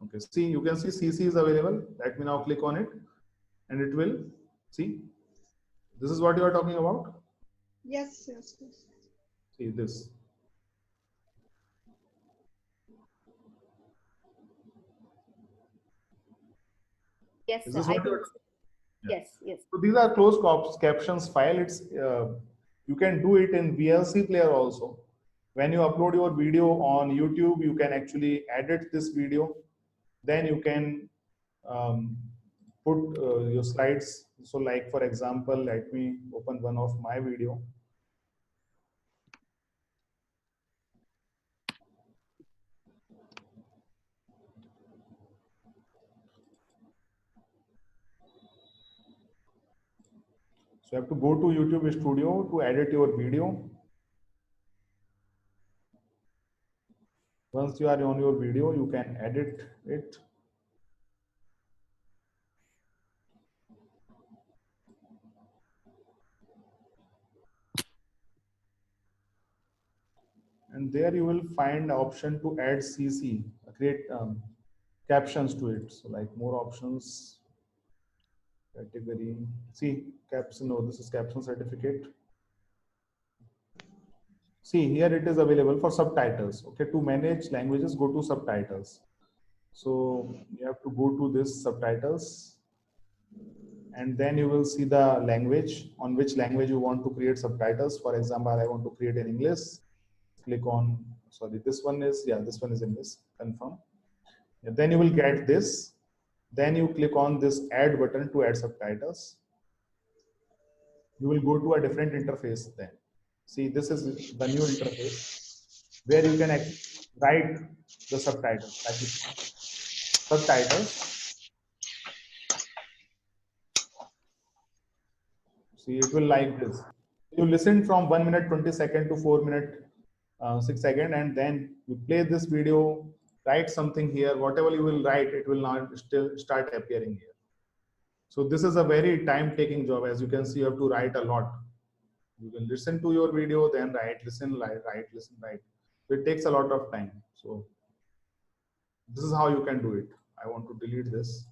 Okay, see, you can see CC is available. Let me now click on it and it will see. This is what you are talking about. Yes. See this. Yes, Is sir. this I what think. you're- Yes. So these are closed captions file. It's you can do it in VLC player also. When you upload your video on YouTube, you can actually edit this video. Then you can put your slides. So like for example, let me open one of my video. So you have to go to YouTube Studio to edit your video. Once you are on your video, you can edit it. And there you will find option to add CC, create captions to it. So like more options, category, see caption, no, this is caption certificate. See here it is available for subtitles. Okay, to manage languages, go to subtitles. So you have to go to this subtitles. and then you will see the language, on which language you want to create subtitles. For example, I want to create in English. Click on, sorry, this one is English, confirm. And then you will get this. Then you click on this add button to add subtitles. You will go to a different interface then. See, this is the new interface where you can write the subtitles. See, it will like this. You listen from 1 minute 20 second to 4 minute 6 second, and then you play this video, write something here. Whatever you will write, it will not still start appearing here. So this is a very time-taking job. As you can see, you have to write a lot. You will listen to your video, then write, listen, write, listen, write. So it takes a lot of time. So this is how you can do it. I want to delete this.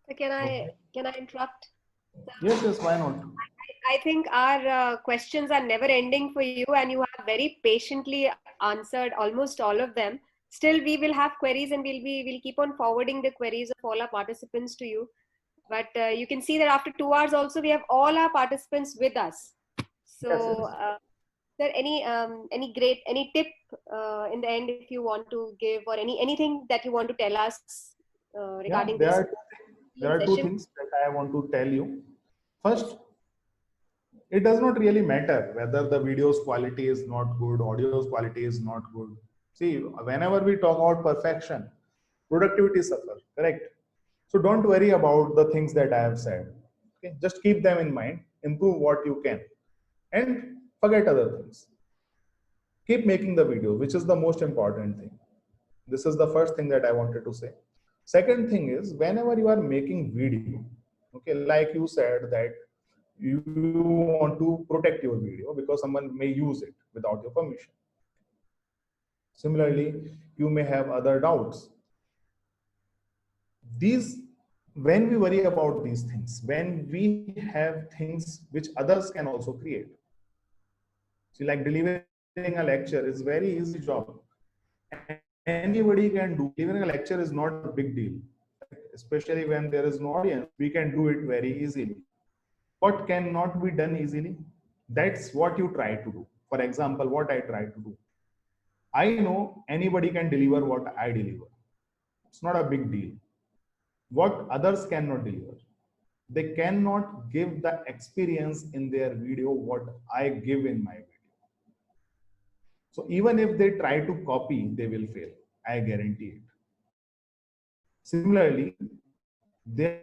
So can I interrupt? Yes, why not? I think our questions are never ending for you, and you have very patiently answered almost all of them. Still, we will have queries, and we'll keep on forwarding the queries of all our participants to you. But you can see that after 2 hours also, we have all our participants with us. So, is there any tip in the end if you want to give, or anything that you want to tell us regarding this? There are two things that I want to tell you. First, it does not really matter whether the video's quality is not good, audio's quality is not good. See, whenever we talk about perfection, productivity suffers, correct? So don't worry about the things that I have said. Okay, just keep them in mind, improve what you can, and forget other things. Keep making the video, which is the most important thing. This is the first thing that I wanted to say. Second thing is, whenever you are making video, okay, like you said that you want to protect your video because someone may use it without your permission. Similarly, you may have other doubts. When we worry about these things, when we have things which others can also create. See, like delivering a lecture is very easy job. Anybody can do. Delivering a lecture is not a big deal, especially when there is no audience. We can do it very easily. What cannot be done easily? That's what you try to do. For example, what I try to do. I know anybody can deliver what I deliver. It's not a big deal. What others cannot deliver. They cannot give the experience in their video what I give in my video. So even if they try to copy, they will fail. I guarantee it. Similarly, there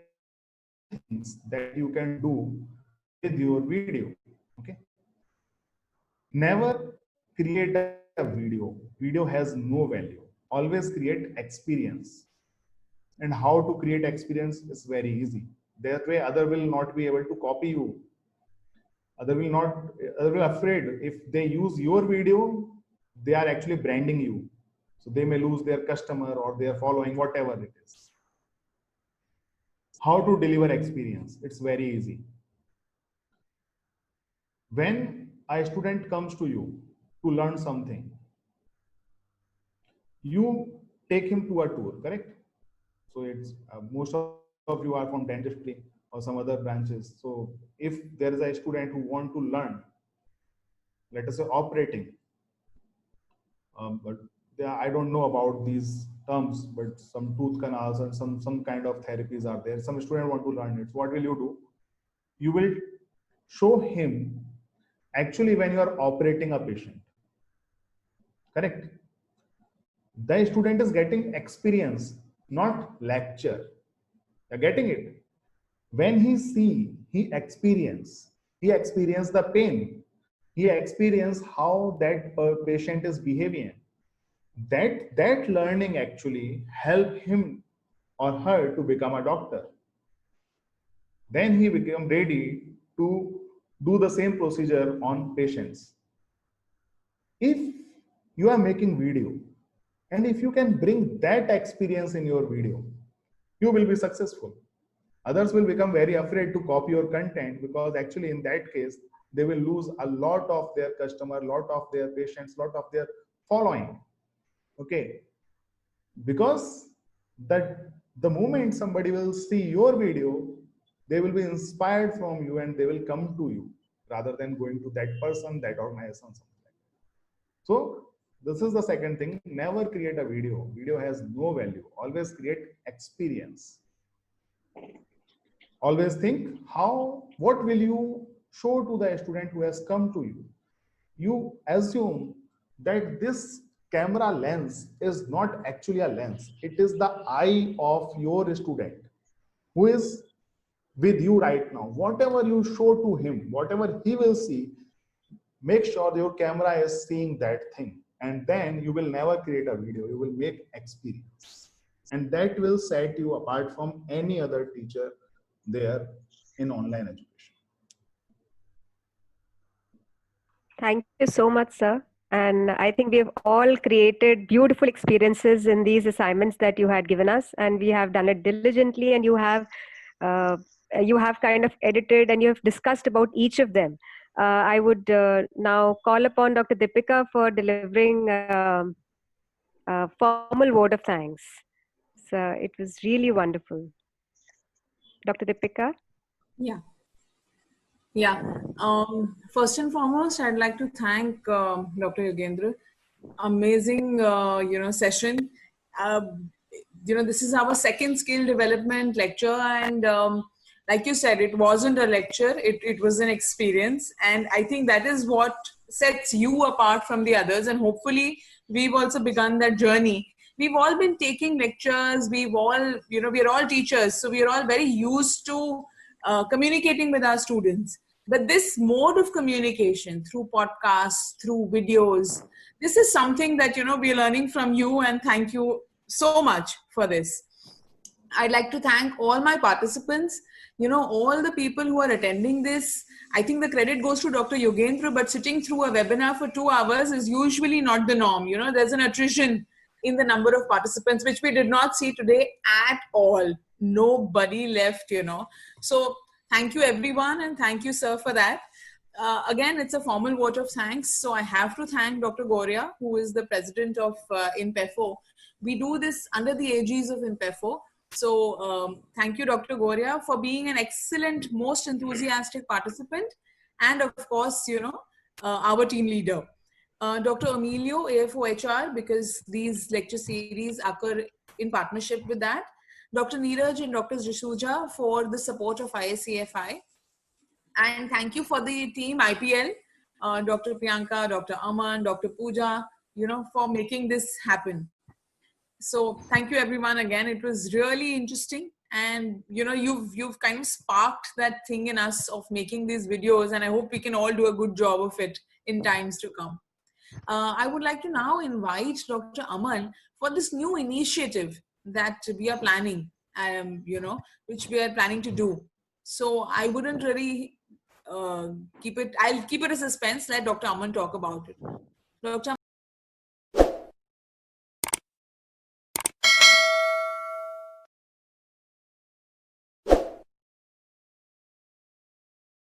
are things that you can do with your video. Okay. Never create a video. Video has no value. Always create experience. And how to create experience is very easy. That way, other will not be able to copy you. Other will afraid if they use your video, they are actually branding you. So they may lose their customer or their following, whatever it is. How to deliver experience? It's very easy. When a student comes to you to learn something, you take him to a tour, correct? So it's most of you are from dentistry or some other branches. So if there is a student who want to learn, let us say operating, but I don't know about these terms, but some tooth canals and some kind of therapies are there. Some student want to learn it. So what will you do? You will show him actually when you are operating a patient, correct? The student is getting experience, not lecture. You're getting it. When he experience the pain. He experience how that patient is behaving. That learning actually help him or her to become a doctor. Then he become ready to do the same procedure on patients. If you are making video, and if you can bring that experience in your video, you will be successful. Others will become very afraid to copy your content because actually in that case, they will lose a lot of their customer, lot of their patients, lot of their following. Okay, because that the moment somebody will see your video, they will be inspired from you and they will come to you rather than going to that person, that organization, something like that. So this is the second thing. Never create a video. Video has no value. Always create experience. Always think what will you show to the student who has come to you. You assume that this camera lens is not actually a lens. It is the eye of your student who is with you right now. Whatever you show to him, whatever he will see, make sure your camera is seeing that thing. And then you will never create a video. You will make experience. And that will set you apart from any other teacher there in online education. Thank you so much, sir. And I think we have all created beautiful experiences in these assignments that you had given us, and we have done it diligently, and you have kind of edited and you have discussed about each of them. I would now call upon Dr. Deepika for delivering a formal word of thanks. So it was really wonderful. Dr. Deepika? Yeah. First and foremost, I'd like to thank Dr. Yogendra. Amazing, session. This is our second skill development lecture, and like you said, it wasn't a lecture, it was an experience. And I think that is what sets you apart from the others. And hopefully we've also begun that journey. We've all been taking lectures. We're all teachers. So we're all very used to communicating with our students. But this mode of communication through podcasts, through videos, this is something that, we're learning from you, and thank you so much for this. I'd like to thank all my participants, all the people who are attending this. I think the credit goes to Dr. Yogendra, but sitting through a webinar for 2 hours is usually not the norm. There's an attrition in the number of participants, which we did not see today at all. Nobody left, So thank you everyone, and thank you, sir, for that. Again, it's a formal vote of thanks. So I have to thank Dr. Goria, who is the president of INPEFO. We do this under the aegis of INPEFO. So thank you, Dr. Goria, for being an excellent, most enthusiastic participant. And of course, our team leader. Dr. Emilio, AFOHR, because these lecture series occur in partnership with that. Dr. Neeraj and Dr. Jisuja for the support of ISCFI. And thank you for the team IPL, Dr. Priyanka, Dr. Aman, Dr. Pooja, for making this happen. So thank you everyone again. It was really interesting. And you've kind of sparked that thing in us of making these videos, and I hope we can all do a good job of it in times to come. I would like to now invite Dr. Aman for this new initiative that we are planning, which we are planning to do. So I wouldn't really I'll keep it a suspense. Let Dr. Aman talk about it. Dr.